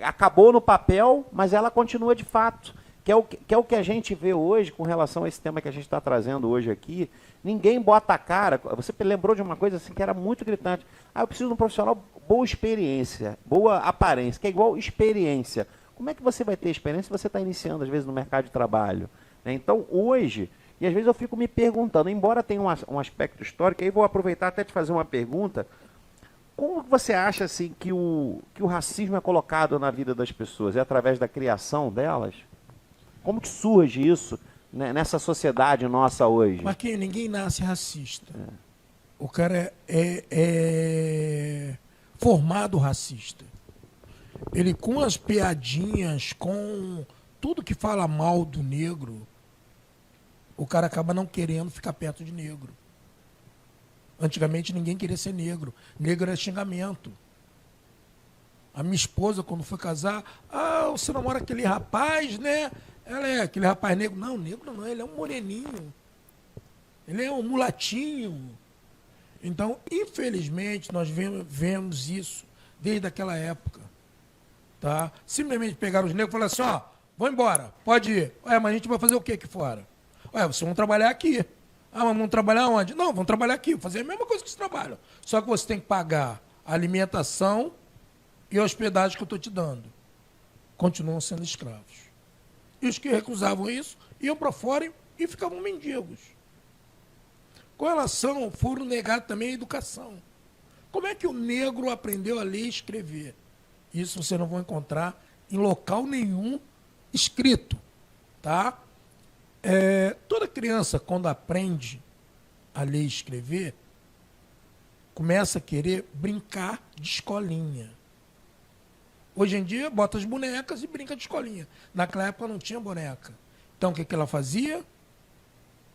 acabou no papel, mas ela continua de fato. Que é o que a gente vê hoje com relação a esse tema que a gente está trazendo hoje aqui. Ninguém bota a cara. Você lembrou de uma coisa assim que era muito gritante. Eu preciso de um profissional, boa experiência, boa aparência, que é igual experiência. Como é que você vai ter experiência se você está iniciando, às vezes, no mercado de trabalho? Então, hoje, e às vezes eu fico me perguntando, embora tenha um aspecto histórico, aí vou aproveitar até te fazer uma pergunta. Como você acha assim, que o racismo é colocado na vida das pessoas? É através da criação delas? Como que surge isso, né, nessa sociedade nossa hoje? Mas ninguém nasce racista. O cara é formado racista. Ele, com as piadinhas, com tudo que fala mal do negro, o cara acaba não querendo ficar perto de negro. Antigamente ninguém queria ser negro. Negro era xingamento. A minha esposa, quando foi casar, você namora aquele rapaz, né? ela é aquele rapaz negro. Não, negro não, ele é um moreninho. Ele é um mulatinho. Então, infelizmente, nós vemos isso desde aquela época. Tá? Simplesmente pegaram os negros e falaram assim, ó, vão embora, pode ir. Ué, mas a gente vai fazer o que aqui fora? Ué, vocês vão trabalhar aqui. Ah, mas vão trabalhar onde? Não, vão trabalhar aqui, fazer a mesma coisa que vocês trabalham. Só que você tem que pagar a alimentação e a hospedagem que eu estou te dando. Continuam sendo escravos. E os que recusavam isso iam para fora e ficavam mendigos. Com relação, foram negados também a educação. Como é que o negro aprendeu a ler e escrever? Isso você não vai encontrar em local nenhum escrito. Tá? Toda criança, quando aprende a ler e escrever, começa a querer brincar de escolinha. Hoje em dia, bota as bonecas e brinca de escolinha. Naquela época não tinha boneca. Então, o que ela fazia?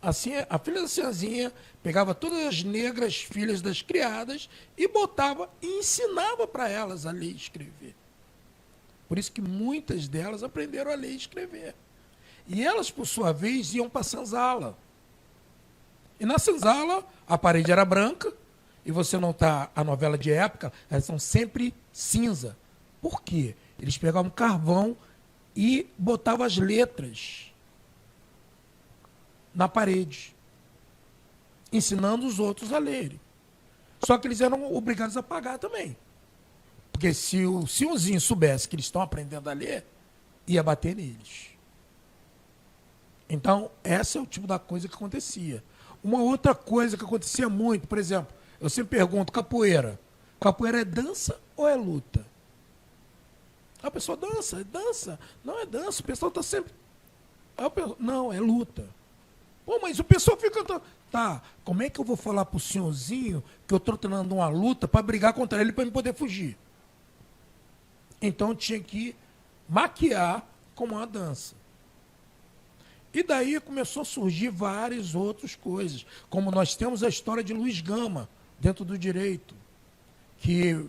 Assim, a filha da senhazinha pegava todas as negras filhas das criadas e botava e ensinava para elas a ler e escrever. Por isso que muitas delas aprenderam a ler e escrever. E elas, por sua vez, iam para a senzala. E na senzala, a parede era branca, e você não está, a novela de época, elas são sempre cinza. Por quê? Eles pegavam carvão e botavam as letras na parede, ensinando os outros a lerem. Só que eles eram obrigados a pagar também. Porque se o senhorzinho soubesse que eles estão aprendendo a ler, ia bater neles. Então, esse é o tipo da coisa que acontecia. Uma outra coisa que acontecia muito, por exemplo, eu sempre pergunto, capoeira. Capoeira é dança ou é luta? A pessoa dança, é dança. Não é dança, o pessoal está sempre... Não, é luta. Pô, mas o pessoal fica... Tá, como é que eu vou falar pro senhorzinho que eu estou treinando uma luta para brigar contra ele para ele poder fugir? Então, eu tinha que maquiar como uma dança. E daí começou a surgir várias outras coisas, como nós temos a história de Luiz Gama, dentro do direito, que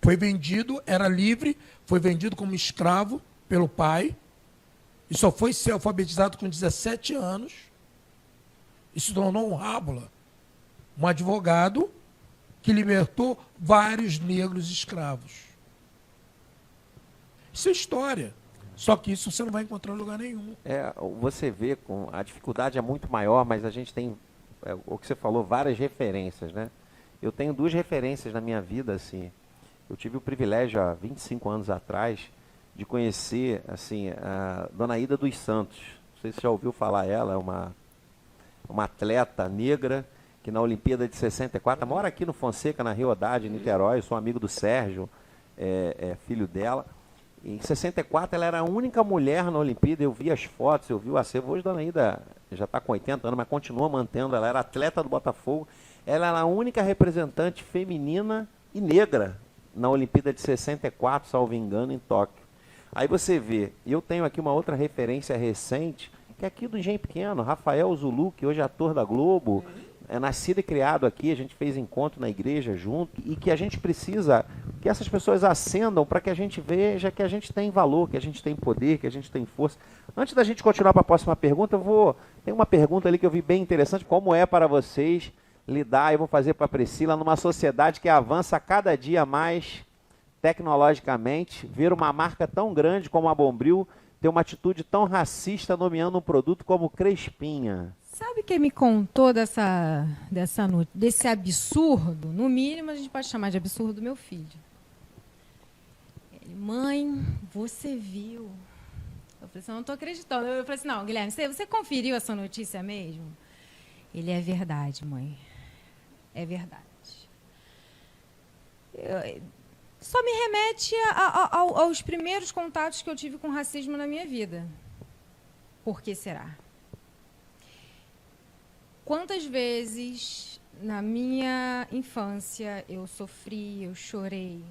foi vendido, era livre, foi vendido como escravo pelo pai, e só foi ser alfabetizado com 17 anos, e se tornou um rábula, um advogado que libertou vários negros escravos. Isso é história. Só que isso você não vai encontrar em lugar nenhum. Você vê, a dificuldade é muito maior, mas a gente tem, o que você falou, várias referências, né? Eu tenho 2 referências na minha vida, assim. Eu tive o privilégio, há 25 anos atrás, de conhecer, assim, a Dona Ida dos Santos. Não sei se você já ouviu falar, ela é uma atleta negra, que na Olimpíada de 64, mora aqui no Fonseca, na Rio Haddad, em Niterói. Eu sou amigo do Sérgio, filho dela. Em 64, ela era a única mulher na Olimpíada. Eu vi as fotos, eu vi o acervo. Hoje, Dona Ida já está com 80 anos, mas continua mantendo. Ela era atleta do Botafogo. Ela era a única representante feminina e negra na Olimpíada de 64, salvo engano, em Tóquio. Aí você vê, eu tenho aqui uma outra referência recente, que é aqui do Engenho Pequeno, Rafael Zulu, que hoje é ator da Globo, é nascido e criado aqui, a gente fez encontro na igreja junto, e que a gente precisa que essas pessoas ascendam para que a gente veja que a gente tem valor, que a gente tem poder, que a gente tem força. Antes da gente continuar para a próxima pergunta, tem uma pergunta ali que eu vi bem interessante, como é para vocês lidar, eu vou fazer para a Priscila, numa sociedade que avança cada dia mais tecnologicamente, ver uma marca tão grande como a Bombril ter uma atitude tão racista nomeando um produto como Crespinha. Sabe quem me contou desse absurdo? No mínimo, a gente pode chamar de absurdo meu filho. Ele, mãe, você viu? Eu falei assim, eu não estou acreditando. Eu falei assim, não, Guilherme, você conferiu essa notícia mesmo? Ele, é verdade, mãe. É verdade. Só me remete aos primeiros contatos que eu tive com racismo na minha vida. Por que será? Quantas vezes na minha infância eu sofri, eu chorei?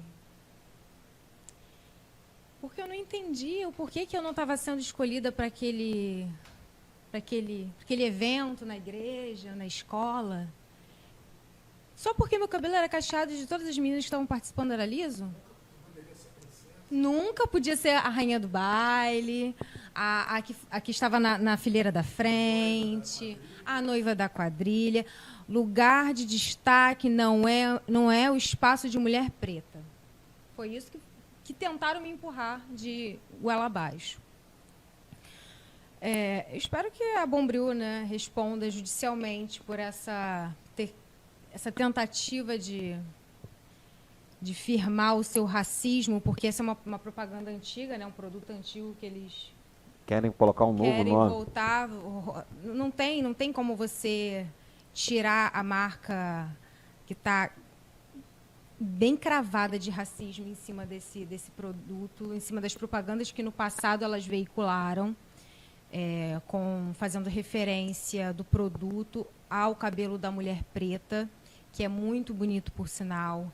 Porque eu não entendia o porquê que eu não estava sendo escolhida para aquele evento na igreja, na escola. Só porque meu cabelo era cacheado e de todas as meninas que estavam participando era liso? Nunca podia ser a rainha do baile, a que estava na fileira da frente, a noiva da quadrilha. Lugar de destaque não é o espaço de mulher preta. Foi isso que tentaram me empurrar de goela abaixo. Eu espero que a Bombril, né, responda judicialmente por essa tentativa de firmar o seu racismo, porque essa é uma propaganda antiga, né, um produto antigo que eles querem colocar um novo nome. Querem voltar. Não tem como você tirar a marca que está bem cravada de racismo em cima desse produto, em cima das propagandas que no passado elas veicularam, fazendo referência do produto ao cabelo da mulher preta, que é muito bonito, por sinal.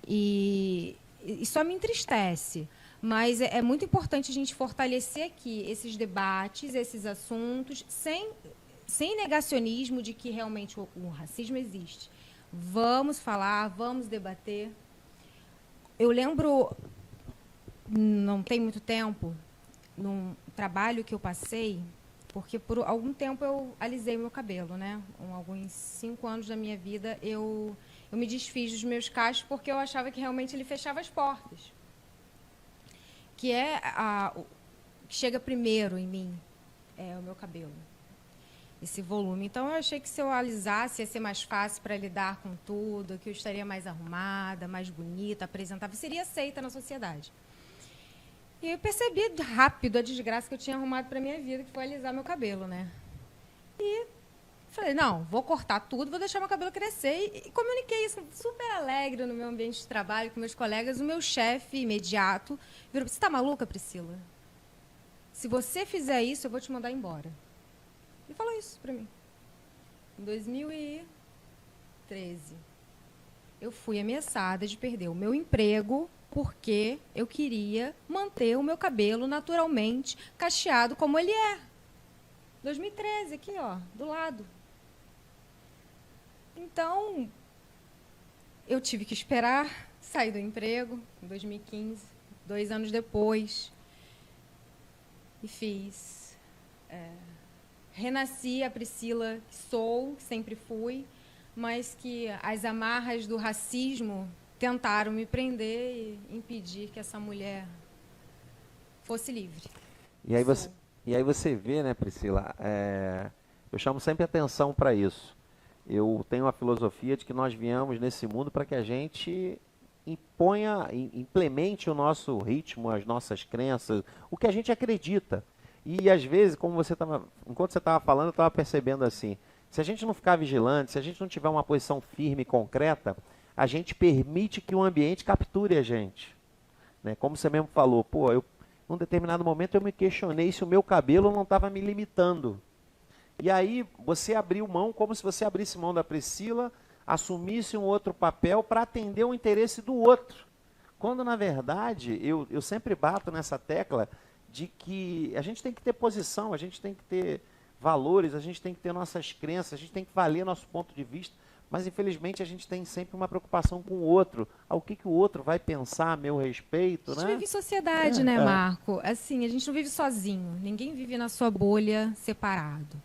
E só me entristece, mas é muito importante a gente fortalecer aqui esses debates, esses assuntos, sem negacionismo de que realmente o racismo existe. Vamos falar, vamos debater. Eu lembro, não tem muito tempo, num trabalho que eu passei, porque por algum tempo eu alisei meu cabelo, né? Alguns 5 anos da minha vida eu me desfiz dos meus cachos porque eu achava que realmente ele fechava as portas. Que que chega primeiro em mim, é o meu cabelo. Esse volume. Então, eu achei que se eu alisasse ia ser mais fácil para lidar com tudo, que eu estaria mais arrumada, mais bonita, apresentável, seria aceita na sociedade. E eu percebi rápido a desgraça que eu tinha arrumado para a minha vida, que foi alisar meu cabelo, né? E falei, não, vou cortar tudo, vou deixar meu cabelo crescer. E comuniquei isso super alegre no meu ambiente de trabalho, com meus colegas. O meu chefe imediato virou, você está maluca, Priscila? Se você fizer isso, eu vou te mandar embora. Ele falou isso para mim. Em 2013, eu fui ameaçada de perder o meu emprego porque eu queria manter o meu cabelo naturalmente cacheado como ele é. 2013, aqui, ó, do lado. Então, eu tive que esperar sair do emprego em 2015, 2 anos depois, e fiz... renasci a Priscila que sou, que sempre fui, mas que as amarras do racismo tentaram me prender e impedir que essa mulher fosse livre. E aí você vê, né, Priscila, eu chamo sempre atenção para isso. Eu tenho a filosofia de que nós viemos nesse mundo para que a gente implemente o nosso ritmo, as nossas crenças, o que a gente acredita. E, às vezes, enquanto você estava falando, eu estava percebendo assim, se a gente não ficar vigilante, se a gente não tiver uma posição firme e concreta, a gente permite que o ambiente capture a gente. Né? Como você mesmo falou, num determinado momento eu me questionei se o meu cabelo não estava me limitando. E aí você abriu mão, como se você abrisse mão da Priscila, assumisse um outro papel para atender o interesse do outro. Quando, na verdade, eu sempre bato nessa tecla de que a gente tem que ter posição, a gente tem que ter valores, a gente tem que ter nossas crenças, a gente tem que valer nosso ponto de vista, mas infelizmente a gente tem sempre uma preocupação com o outro. O que o outro vai pensar a meu respeito, né? A gente vive em sociedade, né, Marco? Assim, a gente não vive sozinho, ninguém vive na sua bolha separado.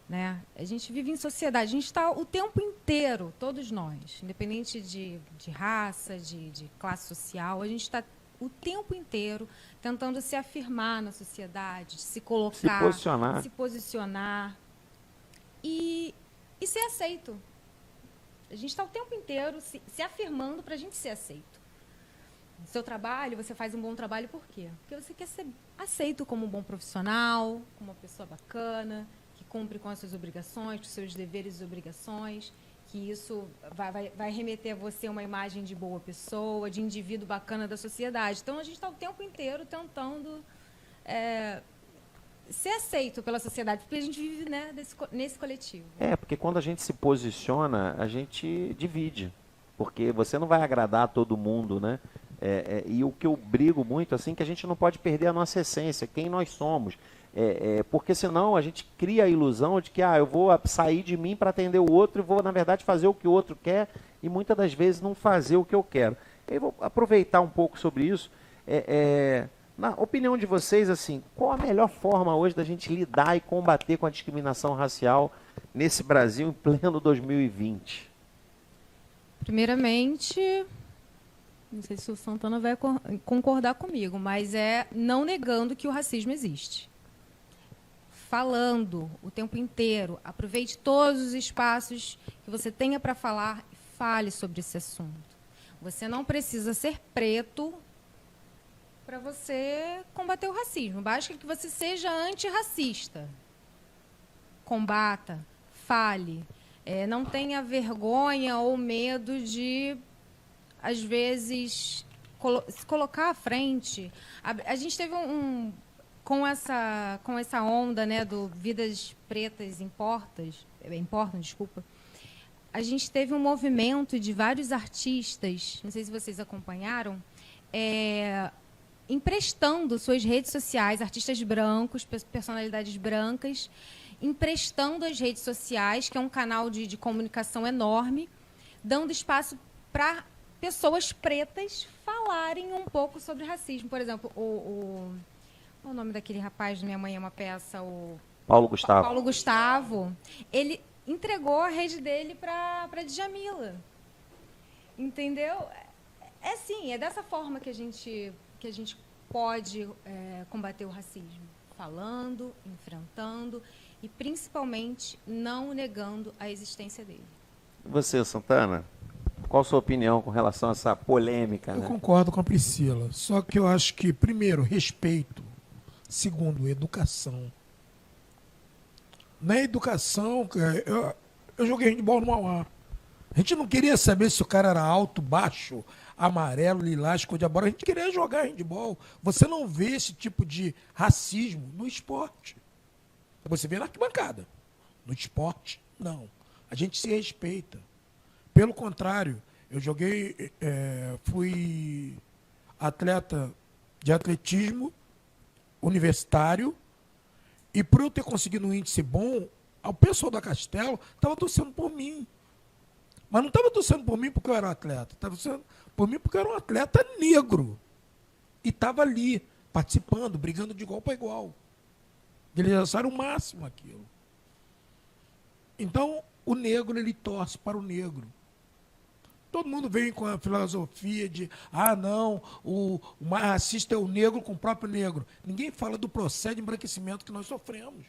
Né? A gente vive em sociedade, a gente está o tempo inteiro, todos nós, independente de raça, de classe social, a gente está o tempo inteiro tentando se afirmar na sociedade, se colocar, se posicionar e ser aceito. A gente está o tempo inteiro se afirmando para a gente ser aceito. No seu trabalho, você faz um bom trabalho por quê? Porque você quer ser aceito como um bom profissional, como uma pessoa bacana, que cumpre com as suas obrigações, com os seus deveres e obrigações, que isso vai remeter a você uma imagem de boa pessoa, de indivíduo bacana da sociedade. Então, a gente está o tempo inteiro tentando ser aceito pela sociedade, porque a gente vive, né, nesse coletivo. Porque quando a gente se posiciona, a gente divide, porque você não vai agradar a todo mundo, né? E o que eu brigo muito, assim, que a gente não pode perder a nossa essência, quem nós somos. Porque senão a gente cria a ilusão de que eu vou sair de mim para atender o outro e vou, na verdade, fazer o que o outro quer e muitas das vezes não fazer o que eu quero. Eu vou aproveitar um pouco sobre isso. Na opinião de vocês, assim, qual a melhor forma hoje da gente lidar e combater com a discriminação racial nesse Brasil em pleno 2020? Primeiramente, não sei se o Santana vai concordar comigo, mas é não negando que o racismo existe. Falando o tempo inteiro, aproveite todos os espaços que você tenha para falar e fale sobre esse assunto. Você não precisa ser preto para você combater o racismo. Basta que você seja antirracista. Combata, fale. Não tenha vergonha ou medo de, às vezes, se colocar à frente. A gente teve com essa onda, né, do Vidas Pretas Importam, desculpa. A gente teve um movimento de vários artistas, não sei se vocês acompanharam, emprestando suas redes sociais, artistas brancos, personalidades brancas, emprestando as redes sociais, que é um canal de comunicação enorme, dando espaço para pessoas pretas falarem um pouco sobre racismo. Por exemplo, qual é o nome daquele rapaz do Minha Mãe é uma Peça? Paulo Gustavo. Paulo Gustavo. Ele entregou a rede dele para Djamila. Entendeu? Assim, é dessa forma que a gente pode combater o racismo. Falando, enfrentando e, principalmente, não negando a existência dele. E você, Santana? Qual a sua opinião com relação a essa polêmica? Eu concordo com a Priscila. Só que eu acho que, primeiro, respeito. Segundo, educação. Na educação, eu joguei handball no Mauá. A gente não queria saber se o cara era alto, baixo, amarelo, lilás, cor de bola. A gente queria jogar handball. Você não vê esse tipo de racismo no esporte. Você vê na arquibancada. No esporte, não. A gente se respeita. Pelo contrário, eu fui atleta de atletismo universitário e por eu ter conseguido um índice bom, o pessoal da Castelo estava torcendo por mim. Mas não estava torcendo por mim porque eu era atleta. Estava torcendo por mim porque eu era um atleta negro. E estava ali, participando, brigando de igual para igual. Eles acharam o máximo aquilo. Então, o negro, ele torce para o negro. Todo mundo vem com a filosofia de, não, o mais racista é o negro com o próprio negro. Ninguém fala do processo de embranquecimento que nós sofremos.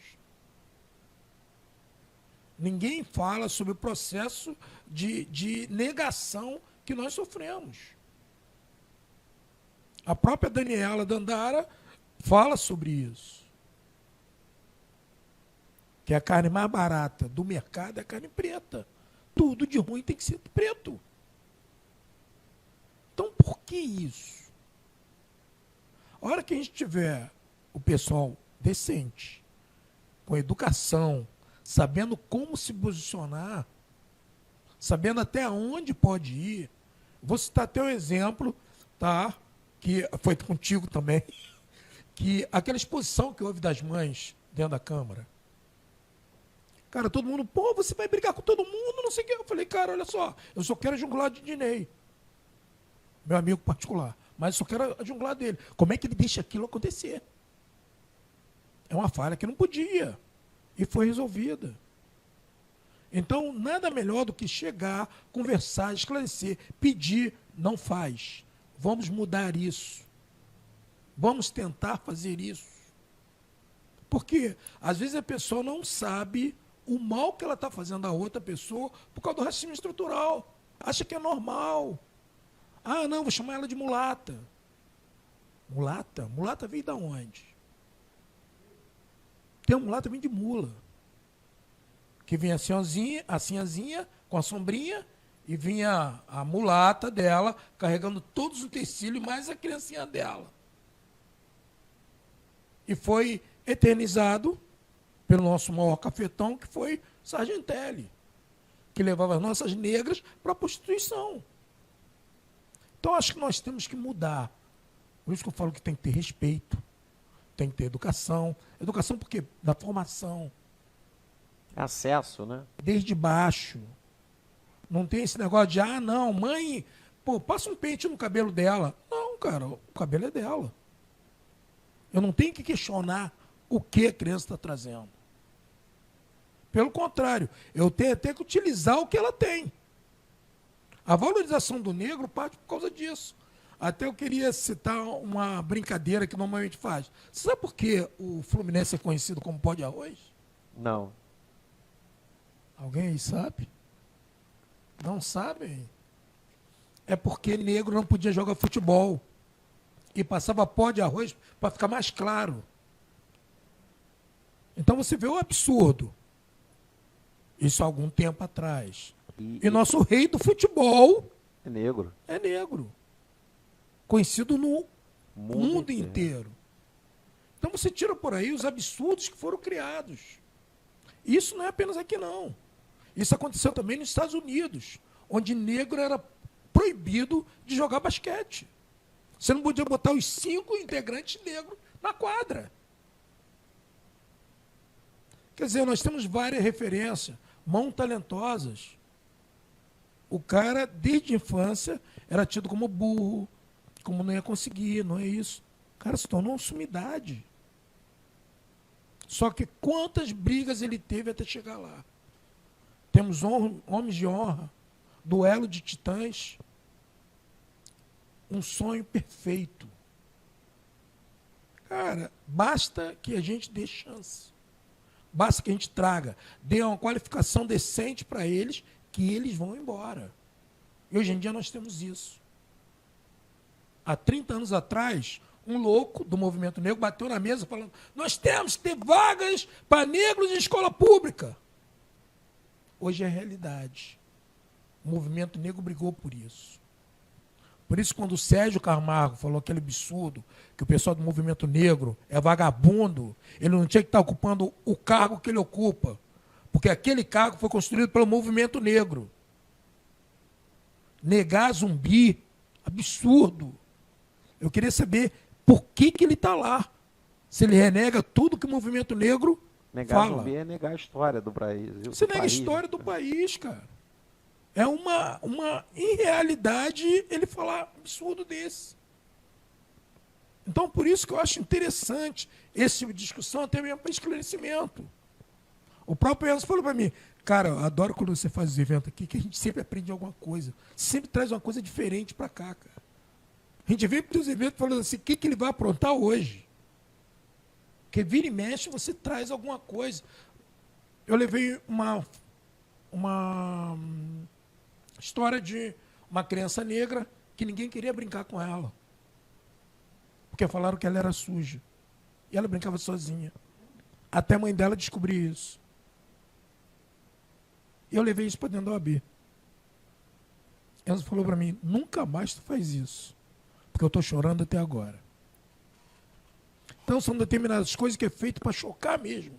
Ninguém fala sobre o processo de negação que nós sofremos. A própria Daniela Dandara fala sobre isso. Que a carne mais barata do mercado é a carne preta. Tudo de ruim tem que ser preto. Então, por que isso? A hora que a gente tiver o pessoal decente, com educação, sabendo como se posicionar, sabendo até onde pode ir, vou citar até um exemplo, tá? Que foi contigo também, que aquela exposição que houve das mães dentro da Câmara. Cara, todo mundo, você vai brigar com todo mundo, não sei o quê. Eu falei, cara, olha só, eu só quero a junglar de Dinei, meu amigo particular, mas eu só quero a junglar dele. Como é que ele deixa aquilo acontecer? É uma falha que não podia. E foi resolvida. Então, nada melhor do que chegar, conversar, esclarecer, pedir, não faz. Vamos mudar isso. Vamos tentar fazer isso. Porque, às vezes, a pessoa não sabe o mal que ela está fazendo a outra pessoa por causa do racismo estrutural. Acha que é normal. Não, vou chamar ela de mulata. Mulata? Mulata veio de onde? Tem uma mulata vem de mula. Que vinha a sinhazinha com a sombrinha e vinha a mulata dela carregando todos os utensílios mais a criancinha dela. E foi eternizado pelo nosso maior cafetão, que foi Sargentelli, que levava as nossas negras para a prostituição. Então, acho que nós temos que mudar. Por isso que eu falo que tem que ter respeito, tem que ter educação. Educação por quê? Da formação. Acesso, né? Desde baixo. Não tem esse negócio de, não, mãe, passa um pente no cabelo dela. Não. cara, o cabelo é dela. Eu não tenho que questionar o que a criança está trazendo. Pelo contrário, eu tenho até que utilizar o que ela tem. A valorização do negro parte por causa disso. Até eu queria citar uma brincadeira que normalmente faz. Você sabe por que o Fluminense é conhecido como pó de arroz? Não. Alguém aí sabe? Não sabem? É porque negro não podia jogar futebol. E passava pó de arroz para ficar mais claro. Então você vê o absurdo. Isso há algum tempo atrás. E nosso rei do futebol é negro. É negro. Conhecido no mundo inteiro. Então você tira por aí os absurdos que foram criados. Isso não é apenas aqui, não. Isso aconteceu também nos Estados Unidos, onde negro era proibido de jogar basquete. Você não podia botar os 5 integrantes negros na quadra. Quer dizer, nós temos várias referências, mãos talentosas. O cara, desde a infância, era tido como burro, como não ia conseguir, não é isso. O cara se tornou uma sumidade. Só que quantas brigas ele teve até chegar lá? Temos homens de honra, duelo de titãs, um sonho perfeito. Cara, basta que a gente dê chance. Basta que a gente traga, dê uma qualificação decente para eles, que eles vão embora. E hoje em dia nós temos isso. Há 30 anos atrás, um louco do movimento negro bateu na mesa falando: nós temos que ter vagas para negros em escola pública. Hoje é realidade. O movimento negro brigou por isso. Por isso, quando o Sérgio Camargo falou aquele absurdo, que o pessoal do movimento negro é vagabundo, ele não tinha que estar ocupando o cargo que ele ocupa, porque aquele cargo foi construído pelo movimento negro. Negar Zumbi, absurdo. Eu queria saber por que ele está lá, se ele renega tudo que o movimento negro negar fala. Zumbi é negar a história do Brasil. Você nega a história do país, cara. É uma irrealidade ele falar um absurdo desse. Então, por isso que eu acho interessante esse tipo de discussão, até mesmo para esclarecimento. O próprio Enzo falou para mim: cara, eu adoro quando você faz os eventos aqui, que a gente sempre aprende alguma coisa. Sempre traz uma coisa diferente para cá, cara. A gente vem para os eventos falando assim: o que ele vai aprontar hoje? Porque vira e mexe, você traz alguma coisa. Eu levei uma história de uma criança negra que ninguém queria brincar com ela. Porque falaram que ela era suja. E ela brincava sozinha. Até a mãe dela descobrir isso. E eu levei isso para dentro da OAB. Enzo falou para mim: nunca mais tu faz isso. Porque eu estou chorando até agora. Então são determinadas coisas que é feito para chocar mesmo.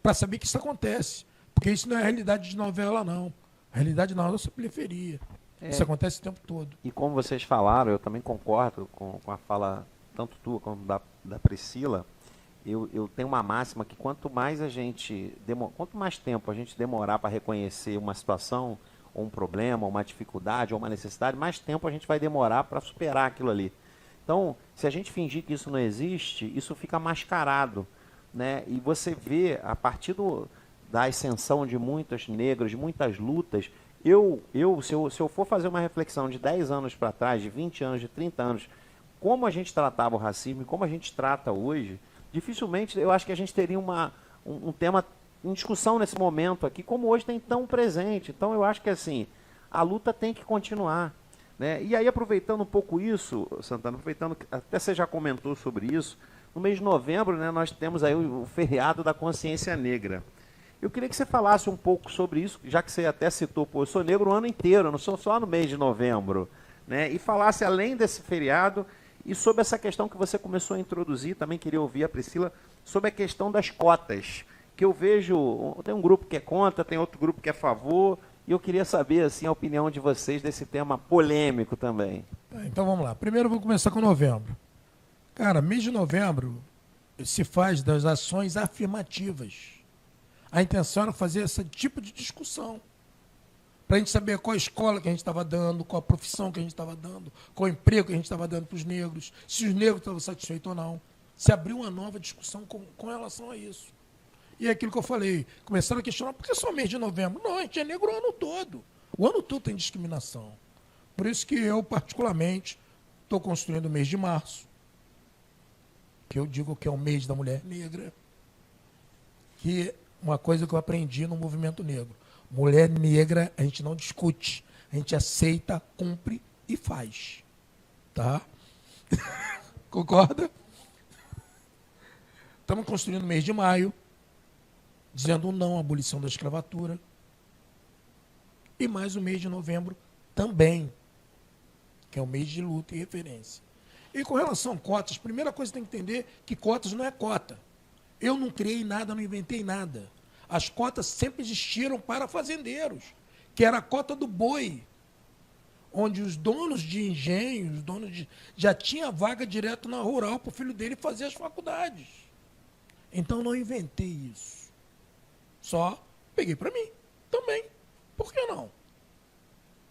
Para saber que isso acontece. Porque isso não é a realidade de novela, não. A realidade na nossa periferia. Isso acontece o tempo todo. E como vocês falaram, eu também concordo com a fala, tanto tua como da Priscila. Eu tenho uma máxima que quanto mais tempo a gente demorar para reconhecer uma situação, ou um problema, ou uma dificuldade, ou uma necessidade, mais tempo a gente vai demorar para superar aquilo ali. Então, se a gente fingir que isso não existe, isso fica mascarado, né? E você vê, a partir da ascensão de muitos negros, de muitas lutas, se eu for fazer uma reflexão de 10 anos para trás, de 20 anos, de 30 anos, como a gente tratava o racismo e como a gente trata hoje, dificilmente eu acho que a gente teria um tema em discussão nesse momento aqui, como hoje tem tão presente. Então eu acho que assim, a luta tem que continuar, né? E aí, aproveitando um pouco isso, Santana, aproveitando que até você já comentou sobre isso, no mês de novembro, né, nós temos aí o feriado da consciência negra. Eu queria que você falasse um pouco sobre isso, já que você até citou: pô, eu sou negro o ano inteiro, eu não sou só no mês de novembro, né? E falasse, além desse feriado, e sobre essa questão que você começou a introduzir, também queria ouvir a Priscila, sobre a questão das cotas, que eu vejo, tem um grupo que é contra, tem outro grupo que é a favor, e eu queria saber assim, a opinião de vocês desse tema polêmico também. Então vamos lá. Primeiro eu vou começar com novembro. Cara, mês de novembro se faz das ações afirmativas. A intenção era fazer esse tipo de discussão. para a gente saber qual a escola que a gente estava dando, qual a profissão que a gente estava dando, qual o emprego que a gente estava dando para os negros, se os negros estavam satisfeitos ou não. Se abriu uma nova discussão com relação a isso. E é aquilo que eu falei, começaram a questionar, por que só mês de novembro? Não, a gente é negro o ano todo. O ano todo tem discriminação. Por isso que eu, particularmente, estou construindo o mês de março, que eu digo que é o mês da mulher negra, que é uma coisa que eu aprendi no movimento negro. Mulher negra, a gente não discute, a gente aceita, cumpre e faz. Tá? Concorda? Estamos construindo o mês de maio, dizendo um não à abolição da escravatura. E mais o mês de novembro também, que é o mês de luta e referência. E com relação a cotas, a primeira coisa que tem que entender que cotas não é cota. Eu não criei nada, não inventei nada. As cotas sempre existiram para fazendeiros, que era a cota do boi, onde os donos de engenhos, já tinha vaga direto na rural para o filho dele fazer as faculdades. Então não inventei isso. Só peguei para mim também. Por que não?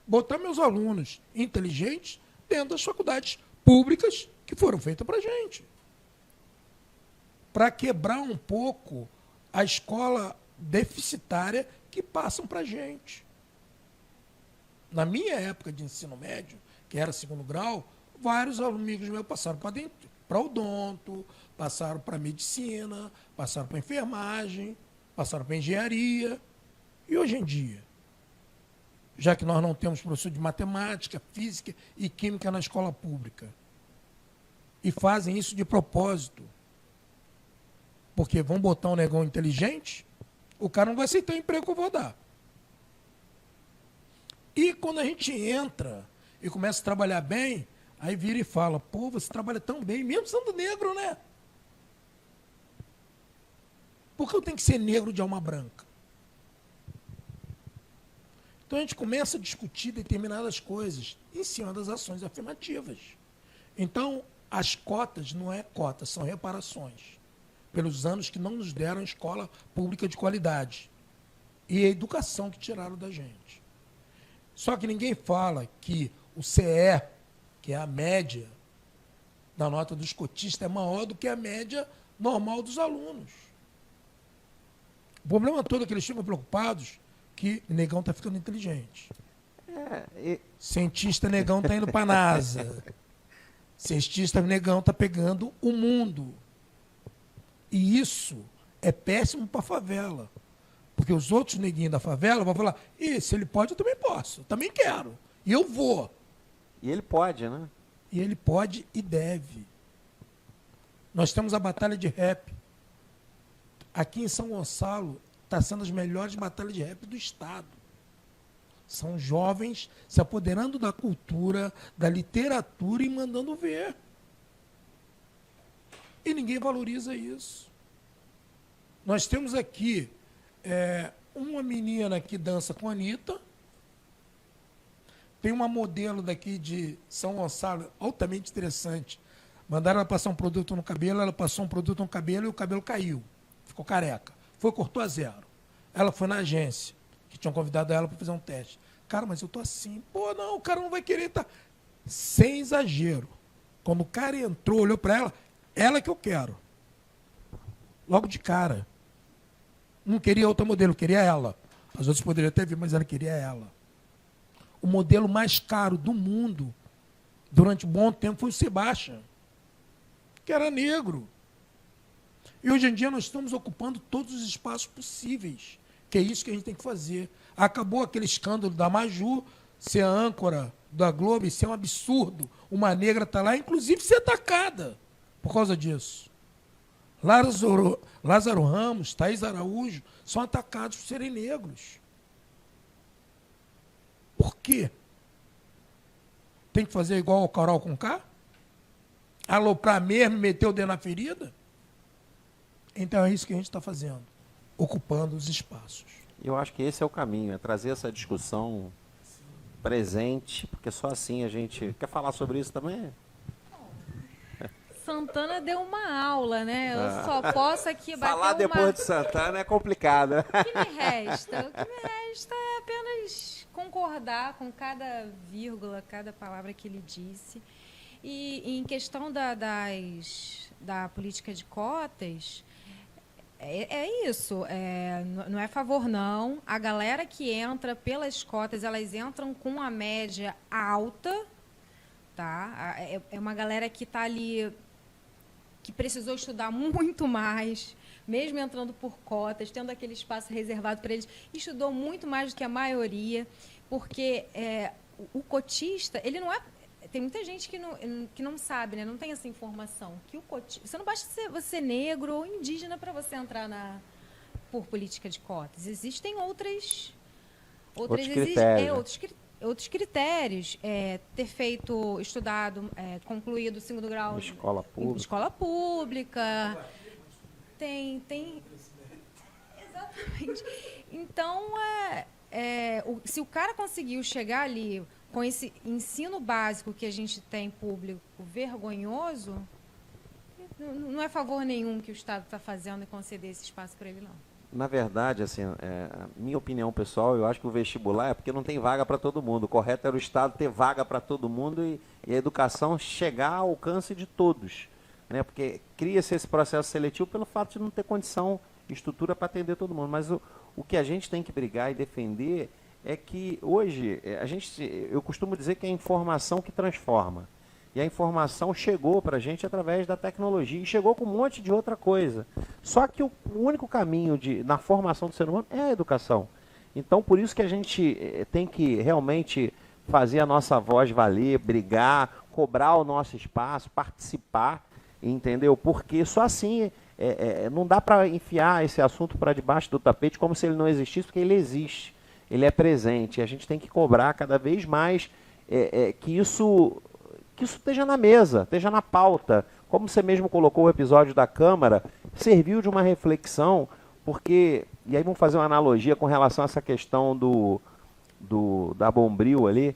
Botar meus alunos inteligentes dentro das faculdades públicas que foram feitas para a gente. Para quebrar um pouco a escola deficitária que passam para a gente. Na minha época de ensino médio, que era segundo grau, vários amigos meus passaram para odonto, passaram para medicina, passaram para enfermagem, passaram para engenharia. E hoje em dia, já que nós não temos professor de matemática, física e química na escola pública, e fazem isso de propósito, porque vão botar um negão inteligente, o cara não vai aceitar o emprego que eu vou dar. E quando a gente entra e começa a trabalhar bem, aí vira e fala, pô, você trabalha tão bem, mesmo sendo negro, né? Por que eu tenho que ser negro de alma branca? Então a gente começa a discutir determinadas coisas em cima das ações afirmativas. Então, as cotas não é cotas, são reparações pelos anos que não nos deram escola pública de qualidade e a educação que tiraram da gente. Só que ninguém fala que o CE, que é a média da nota dos cotistas, é maior do que a média normal dos alunos. O problema todo é que eles ficam preocupados que o negão está ficando inteligente. Cientista negão está indo para a NASA. Cientista negão está pegando o mundo. E isso é péssimo para a favela. Porque os outros neguinhos da favela vão falar, se ele pode, eu também posso. Eu também quero. E eu vou. E ele pode, né? E ele pode e deve. Nós temos a batalha de rap. Aqui em São Gonçalo está sendo as melhores batalhas de rap do estado. São jovens se apoderando da cultura, da literatura e mandando ver. E ninguém valoriza isso. Nós temos aqui uma menina que dança com a Anitta. Tem uma modelo daqui de São Gonçalo, altamente interessante. Mandaram ela passar um produto no cabelo, ela passou um produto no cabelo e o cabelo caiu. Ficou careca. Cortou a zero. Ela foi na agência, que tinham convidado ela para fazer um teste. Cara, mas eu tô assim. Pô, não, o cara não vai querer estar... Sem exagero. Quando o cara entrou, olhou para ela que eu quero. Logo de cara. Não queria outra modelo, queria ela. As outras poderiam até vir, mas ela queria ela. O modelo mais caro do mundo, durante um bom tempo, foi o Sebastian, que era negro. E hoje em dia nós estamos ocupando todos os espaços possíveis, que é isso que a gente tem que fazer. Acabou aquele escândalo da Maju ser a âncora da Globo, isso é um absurdo. Uma negra está lá, inclusive ser atacada por causa disso. Lázaro Ramos, Thaís Araújo, são atacados por serem negros. Por quê? Tem que fazer igual ao Carol Conká? Aloprar mesmo, meter o dedo na ferida? Então é isso que a gente está fazendo, ocupando os espaços. Eu acho que esse é o caminho, é trazer essa discussão presente, porque só assim a gente... Quer falar sobre isso também? Santana deu uma aula, né? Eu só posso aqui bater falar depois de Santana é complicado. O que me resta? O que me resta é apenas concordar com cada vírgula, cada palavra que ele disse. E em questão da política de cotas, é isso, não é favor não. A galera que entra pelas cotas, elas entram com a média alta, tá? É uma galera que está ali, que precisou estudar muito mais, mesmo entrando por cotas, tendo aquele espaço reservado para eles, estudou muito mais do que a maioria, porque o cotista, ele não é... Tem muita gente que não sabe, né? Não tem essa informação. Que você não basta ser negro ou indígena para você entrar por política de cotas. Existem outros critérios. Ter estudado, concluído o 2º grau em escola pública. Tem. Exatamente. Então, se o cara conseguiu chegar ali com esse ensino básico que a gente tem público vergonhoso, não é favor nenhum que o Estado está fazendo e conceder esse espaço para ele, não. Na verdade, assim, minha opinião pessoal, eu acho que o vestibular é porque não tem vaga para todo mundo. O correto era o Estado ter vaga para todo mundo e a educação chegar ao alcance de todos, né? Porque cria-se esse processo seletivo pelo fato de não ter condição e estrutura para atender todo mundo. Mas o que a gente tem que brigar e defender é que hoje, eu costumo dizer que é a informação que transforma. E a informação chegou para a gente através da tecnologia e chegou com um monte de outra coisa. Só que o único caminho na formação do ser humano é a educação. Então, por isso que a gente tem que realmente fazer a nossa voz valer, brigar, cobrar o nosso espaço, participar, entendeu? Porque só assim não dá para enfiar esse assunto para debaixo do tapete como se ele não existisse, porque ele existe. Ele é presente, e a gente tem que cobrar cada vez mais que isso esteja na mesa, esteja na pauta. Como você mesmo colocou o episódio da Câmara, serviu de uma reflexão, porque, e aí vamos fazer uma analogia com relação a essa questão da Bombril ali,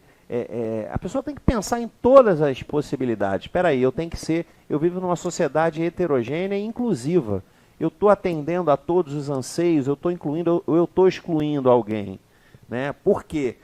a pessoa tem que pensar em todas as possibilidades. Espera aí, eu vivo numa sociedade heterogênea e inclusiva. Eu estou atendendo a todos os anseios, eu estou incluindo, ou eu estou excluindo alguém. Né? Porque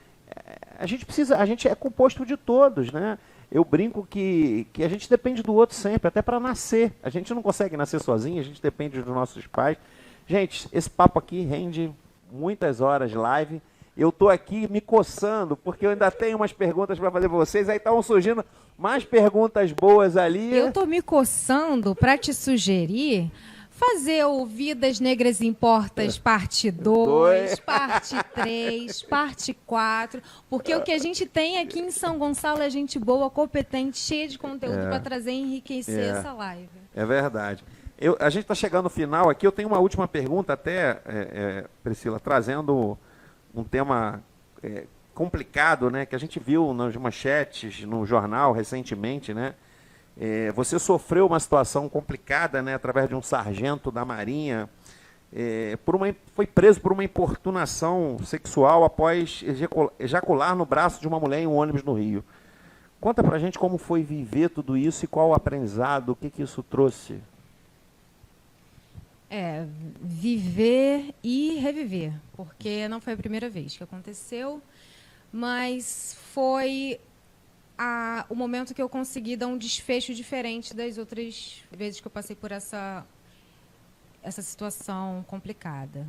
a gente é composto de todos, né? Eu brinco que a gente depende do outro sempre, até para nascer. A gente não consegue nascer sozinho, a gente depende dos nossos pais. Gente, esse papo aqui rende muitas horas de live. Eu estou aqui me coçando, porque eu ainda tenho umas perguntas para fazer para vocês. Aí estão surgindo mais perguntas boas ali. Eu estou me coçando para te sugerir fazer o Vidas Negras Importas parte 2, parte 3, parte 4, porque o que a gente tem aqui em São Gonçalo é gente boa, competente, cheia de conteúdo para trazer e enriquecer essa live. É verdade. A gente está chegando no final aqui, eu tenho uma última pergunta até, Priscila, trazendo um tema complicado, né, que a gente viu nas manchetes, no jornal recentemente, né? Você sofreu uma situação complicada, né, através de um sargento da Marinha, foi preso por uma importunação sexual após ejacular no braço de uma mulher em um ônibus no Rio. Conta pra gente como foi viver tudo isso e qual o aprendizado, o que isso trouxe. Viver e reviver, porque não foi a primeira vez que aconteceu, mas foi o momento que eu consegui dar um desfecho diferente das outras vezes que eu passei por essa situação complicada.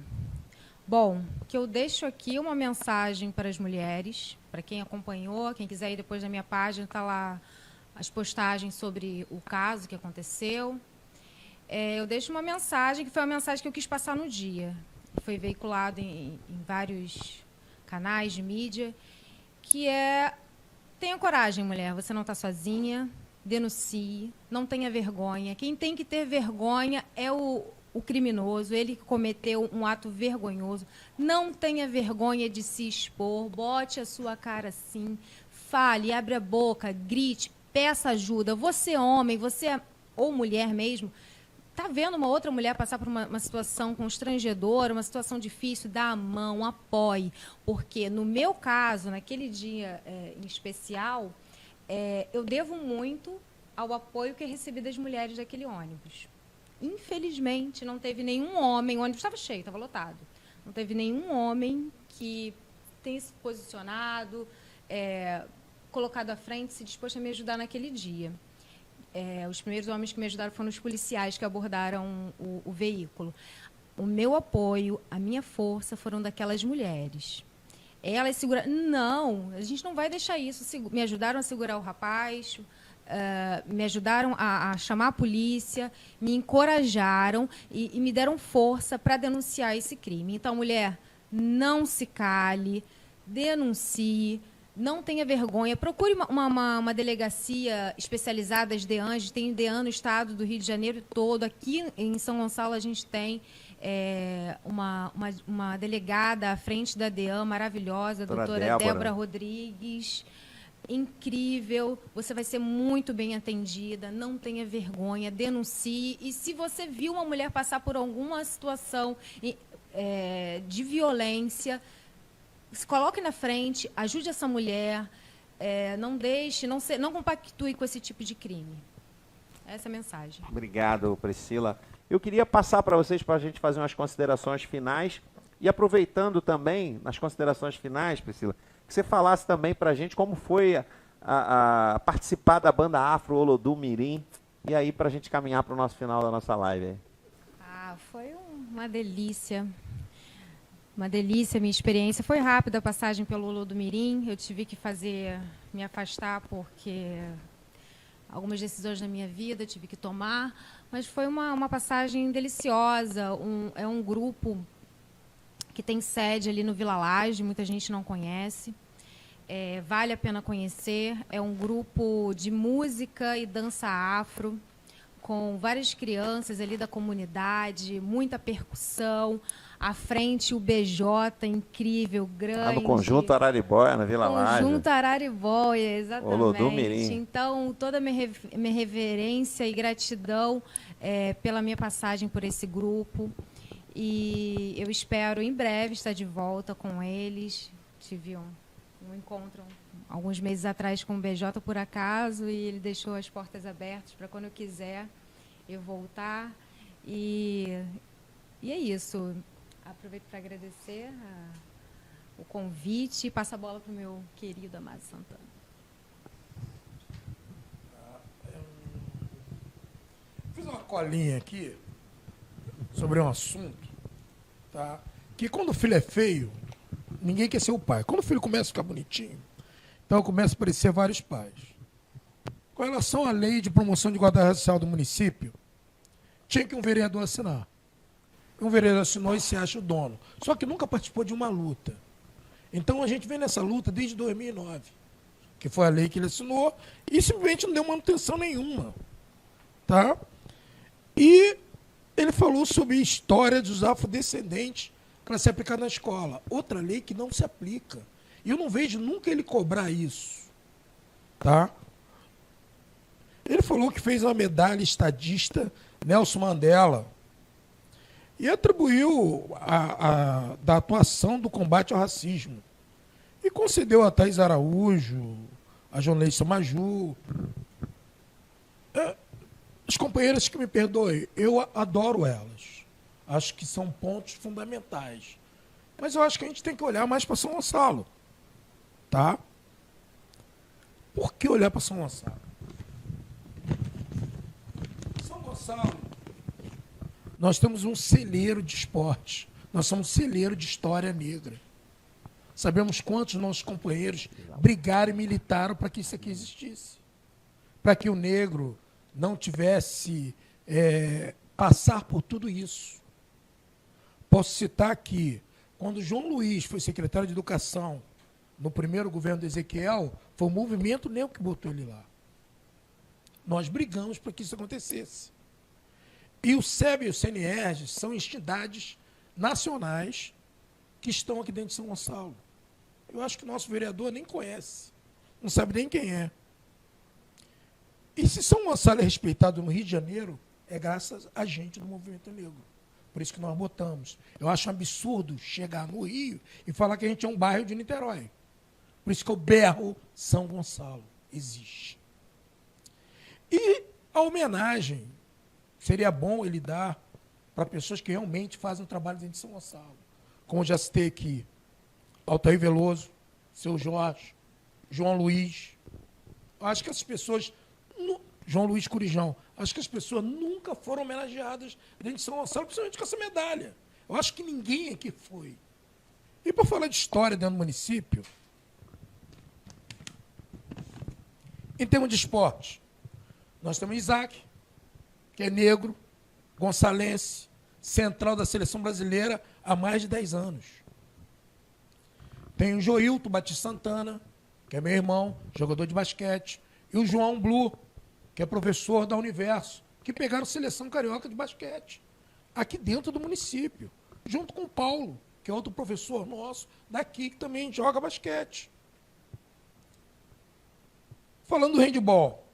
Bom, que eu deixo aqui uma mensagem para as mulheres, para quem acompanhou, quem quiser ir depois na minha página, está lá as postagens sobre o caso que aconteceu. Eu deixo uma mensagem, que foi uma mensagem que eu quis passar no dia. Foi veiculado em vários canais de mídia, que tenha coragem, mulher, você não está sozinha, denuncie, não tenha vergonha. Quem tem que ter vergonha é o criminoso, ele que cometeu um ato vergonhoso. Não tenha vergonha de se expor, bote a sua cara assim, fale, abre a boca, grite, peça ajuda. Você homem, ou mulher mesmo, está vendo uma outra mulher passar por uma situação constrangedora, uma situação difícil, dá a mão, apoie. Porque, no meu caso, naquele dia em especial, eu devo muito ao apoio que eu recebi das mulheres daquele ônibus. Infelizmente, não teve nenhum homem, o ônibus estava cheio, estava lotado, não teve nenhum homem que tem se posicionado, colocado à frente, se disposto a me ajudar naquele dia. Os primeiros homens que me ajudaram foram os policiais que abordaram o veículo. O meu apoio, a minha força foram daquelas mulheres. Elas seguraram... Não, a gente não vai deixar isso. Me ajudaram a segurar o rapaz, me ajudaram a chamar a polícia, me encorajaram e me deram força para denunciar esse crime. Então, mulher, não se cale, denuncie, não tenha vergonha. Procure uma delegacia especializada, as DEANs, tem DEAN no estado do Rio de Janeiro todo. Aqui em São Gonçalo a gente tem uma delegada à frente da DEAN, maravilhosa, doutora Débora Rodrigues. Incrível, você vai ser muito bem atendida, não tenha vergonha, denuncie. E se você viu uma mulher passar por alguma situação de violência, se coloque na frente, ajude essa mulher, não deixe, não compactue com esse tipo de crime. Essa é a mensagem. Obrigado, Priscila. Eu queria passar para vocês, para a gente fazer umas considerações finais, e aproveitando também, nas considerações finais, Priscila, que você falasse também para a gente como foi a participar da banda Afro Olodum Mirim, e aí para a gente caminhar para o nosso final da nossa live. Foi uma delícia. Uma delícia, minha experiência. Foi rápida a passagem pelo Olodum Mirim. Eu tive que me afastar porque algumas decisões na minha vida eu tive que tomar, mas foi uma passagem deliciosa. É um grupo que tem sede ali no Vila Laje, muita gente não conhece. Vale a pena conhecer. É um grupo de música e dança afro, com várias crianças ali da comunidade, muita percussão. À frente, o BJ, incrível, grande. No Conjunto Araribóia, na Vila Laje. Conjunto Araribóia, exatamente. Olodum Mirim. Então, toda a minha reverência e gratidão pela minha passagem por esse grupo. E eu espero, em breve, estar de volta com eles. Tive um encontro alguns meses atrás com o BJ, por acaso, e ele deixou as portas abertas para quando eu quiser eu voltar. E é isso. Aproveito para agradecer o convite e passo a bola para o meu querido Amado Santana. Fiz uma colinha aqui sobre um assunto, tá? Que quando o filho é feio, ninguém quer ser o pai. Quando o filho começa a ficar bonitinho, então começa a aparecer vários pais. Com relação à lei de promoção de igualdade racial do município, tinha que um vereador assinar. Um vereador assinou e se acha o dono. Só que nunca participou de uma luta. Então a gente vem nessa luta desde 2009, que foi a lei que ele assinou, e simplesmente não deu manutenção nenhuma. Tá? E ele falou sobre a história dos afrodescendentes para ser aplicada na escola. Outra lei que não se aplica. E eu não vejo nunca ele cobrar isso. Tá? Ele falou que fez uma medalha estadista Nelson Mandela e atribuiu da atuação do combate ao racismo. E concedeu a Thaís Araújo, a Joneissa Maju. As companheiras que me perdoem, eu adoro elas. Acho que são pontos fundamentais. Mas eu acho que a gente tem que olhar mais para São Gonçalo. Tá? Por que olhar para São Gonçalo? São Gonçalo, nós temos um celeiro de esporte. Nós somos um celeiro de história negra. Sabemos quantos nossos companheiros brigaram e militaram para que isso aqui existisse. Para que o negro não tivesse passar por tudo isso. Posso citar aqui, quando João Luiz foi secretário de Educação no primeiro governo de Ezequiel, foi o movimento negro que botou ele lá. Nós brigamos para que isso acontecesse. E o SEB e o CNERJ são entidades nacionais que estão aqui dentro de São Gonçalo. Eu acho que o nosso vereador nem conhece, não sabe nem quem é. E se São Gonçalo é respeitado no Rio de Janeiro, é graças a gente do movimento negro. Por isso que nós botamos. Eu acho um absurdo chegar no Rio e falar que a gente é um bairro de Niterói. Por isso que eu berro São Gonçalo. Existe. E a homenagem seria bom ele dar para pessoas que realmente fazem o trabalho dentro de São Gonçalo. Como eu já citei aqui, Altair Veloso, seu Jorge, João Luiz. Acho que essas pessoas, João Luiz Curijão, acho que as pessoas nunca foram homenageadas dentro de São Gonçalo, principalmente com essa medalha. Eu acho que ninguém aqui foi. E para falar de história dentro do município, em termos de esporte, nós temos Isaac, que é negro, gonçalense, central da seleção brasileira há mais de 10 anos. Tem o Joilton Batista Santana, que é meu irmão, jogador de basquete, e o João Blue, que é professor da Universo, que pegaram seleção carioca de basquete, aqui dentro do município, junto com o Paulo, que é outro professor nosso daqui, que também joga basquete. Falando do handebol,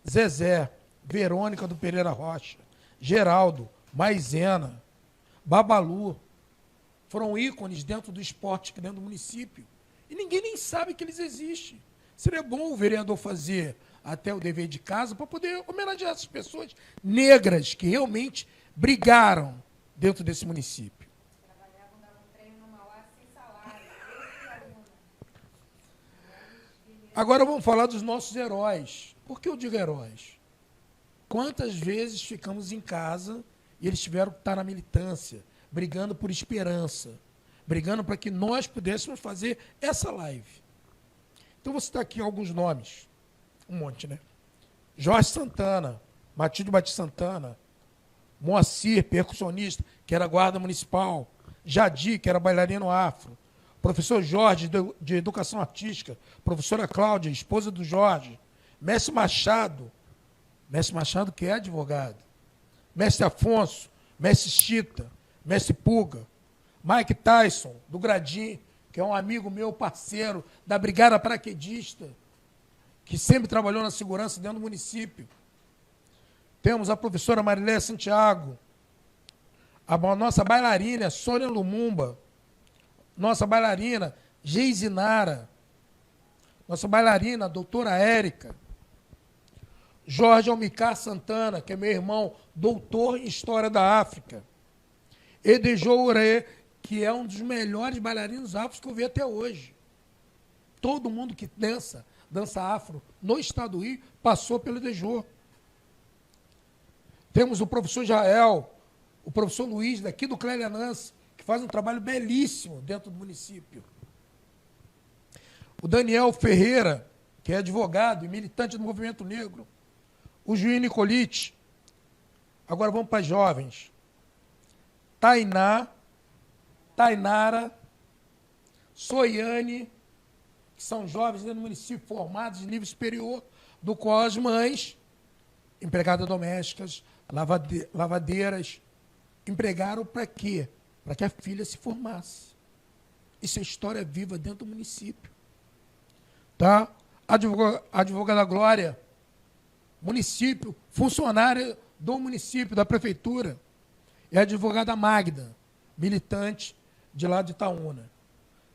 Zezé, Verônica do Pereira Rocha, Geraldo, Maisena, Babalu, foram ícones dentro do esporte aqui dentro do município. E ninguém nem sabe que eles existem. Seria bom o vereador fazer até o dever de casa para poder homenagear essas pessoas negras que realmente brigaram dentro desse município. Trabalhavam, davam treino no Mauá sem salário. Agora vamos falar dos nossos heróis. Por que eu digo heróis? Quantas vezes ficamos em casa e eles tiveram que estar na militância, brigando por esperança, brigando para que nós pudéssemos fazer essa live. Então vou citar aqui alguns nomes. Um monte, né? Jorge Santana, Matilde Batista Santana, Moacir, percussionista, que era guarda municipal, Jadi, que era bailarino afro, professor Jorge, de educação artística, professora Cláudia, esposa do Jorge, mestre Machado, que é advogado, mestre Afonso, mestre Chita, mestre Puga, Mike Tyson, do Gradim, que é um amigo meu, parceiro da Brigada Paraquedista, que sempre trabalhou na segurança dentro do município. Temos a professora Marilé Santiago, a nossa bailarina Sônia Lumumba, nossa bailarina Geisinara, nossa bailarina doutora Érica, Jorge Almicar Santana, que é meu irmão, doutor em História da África, Edejô Ure, que é um dos melhores bailarinos afros que eu vi até hoje. Todo mundo que dança afro no estado do Rio passou pelo Edejô. Temos o professor Jael, o professor Luiz, daqui do Clélia-Nance, que faz um trabalho belíssimo dentro do município. O Daniel Ferreira, que é advogado e militante do movimento negro. O Juiz Nicolite. Agora vamos para as jovens. Tainá, Tainara, Soiane, que são jovens dentro do município formados de nível superior, do qual as mães, empregadas domésticas, lavadeiras, empregaram para quê? Para que a filha se formasse. Isso é história viva dentro do município. Tá? Advogada Glória, município, funcionária do município, da prefeitura. E a advogada Magda, militante de lá de Itaúna.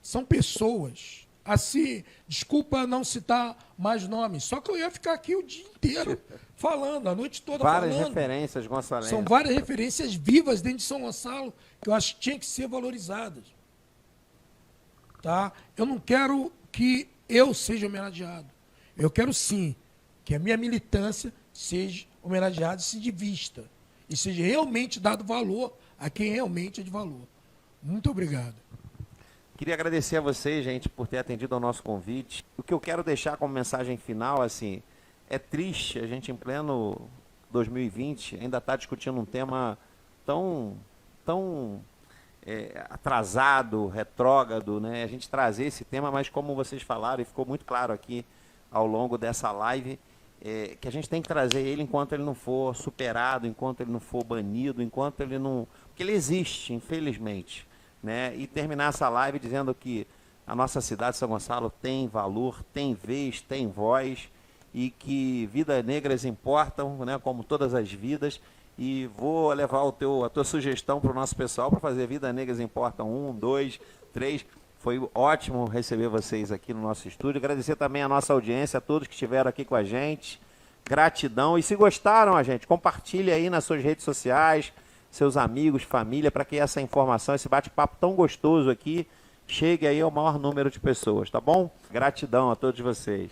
São pessoas, assim, desculpa não citar mais nomes, só que eu ia ficar aqui o dia inteiro falando, a noite toda várias falando. Várias referências, Gonçalves. São várias referências vivas dentro de São Gonçalo que eu acho que tinham que ser valorizadas. Tá? Eu não quero que eu seja homenageado. Eu quero, sim, que a minha militância seja homenageada e seja vista. E seja realmente dado valor a quem realmente é de valor. Muito obrigado. Queria agradecer a vocês, gente, por ter atendido ao nosso convite. O que eu quero deixar como mensagem final, assim, é triste a gente, em pleno 2020, ainda está discutindo um tema tão atrasado, retrógrado, né? A gente trazer esse tema, mas como vocês falaram, e ficou muito claro aqui ao longo dessa live, que a gente tem que trazer ele enquanto ele não for superado, enquanto ele não for banido, enquanto ele não... Porque ele existe, infelizmente, né? E terminar essa live dizendo que a nossa cidade de São Gonçalo tem valor, tem vez, tem voz, e que vidas negras importam, né? Como todas as vidas. E vou levar a tua sugestão para o nosso pessoal para fazer Vidas Negras Importam 1, 2, 3. Foi ótimo receber vocês aqui no nosso estúdio. Agradecer também a nossa audiência, a todos que estiveram aqui com a gente. Gratidão. E se gostaram, gente, compartilhe aí nas suas redes sociais, seus amigos, família, para que essa informação, esse bate-papo tão gostoso aqui, chegue aí ao maior número de pessoas, tá bom? Gratidão a todos vocês.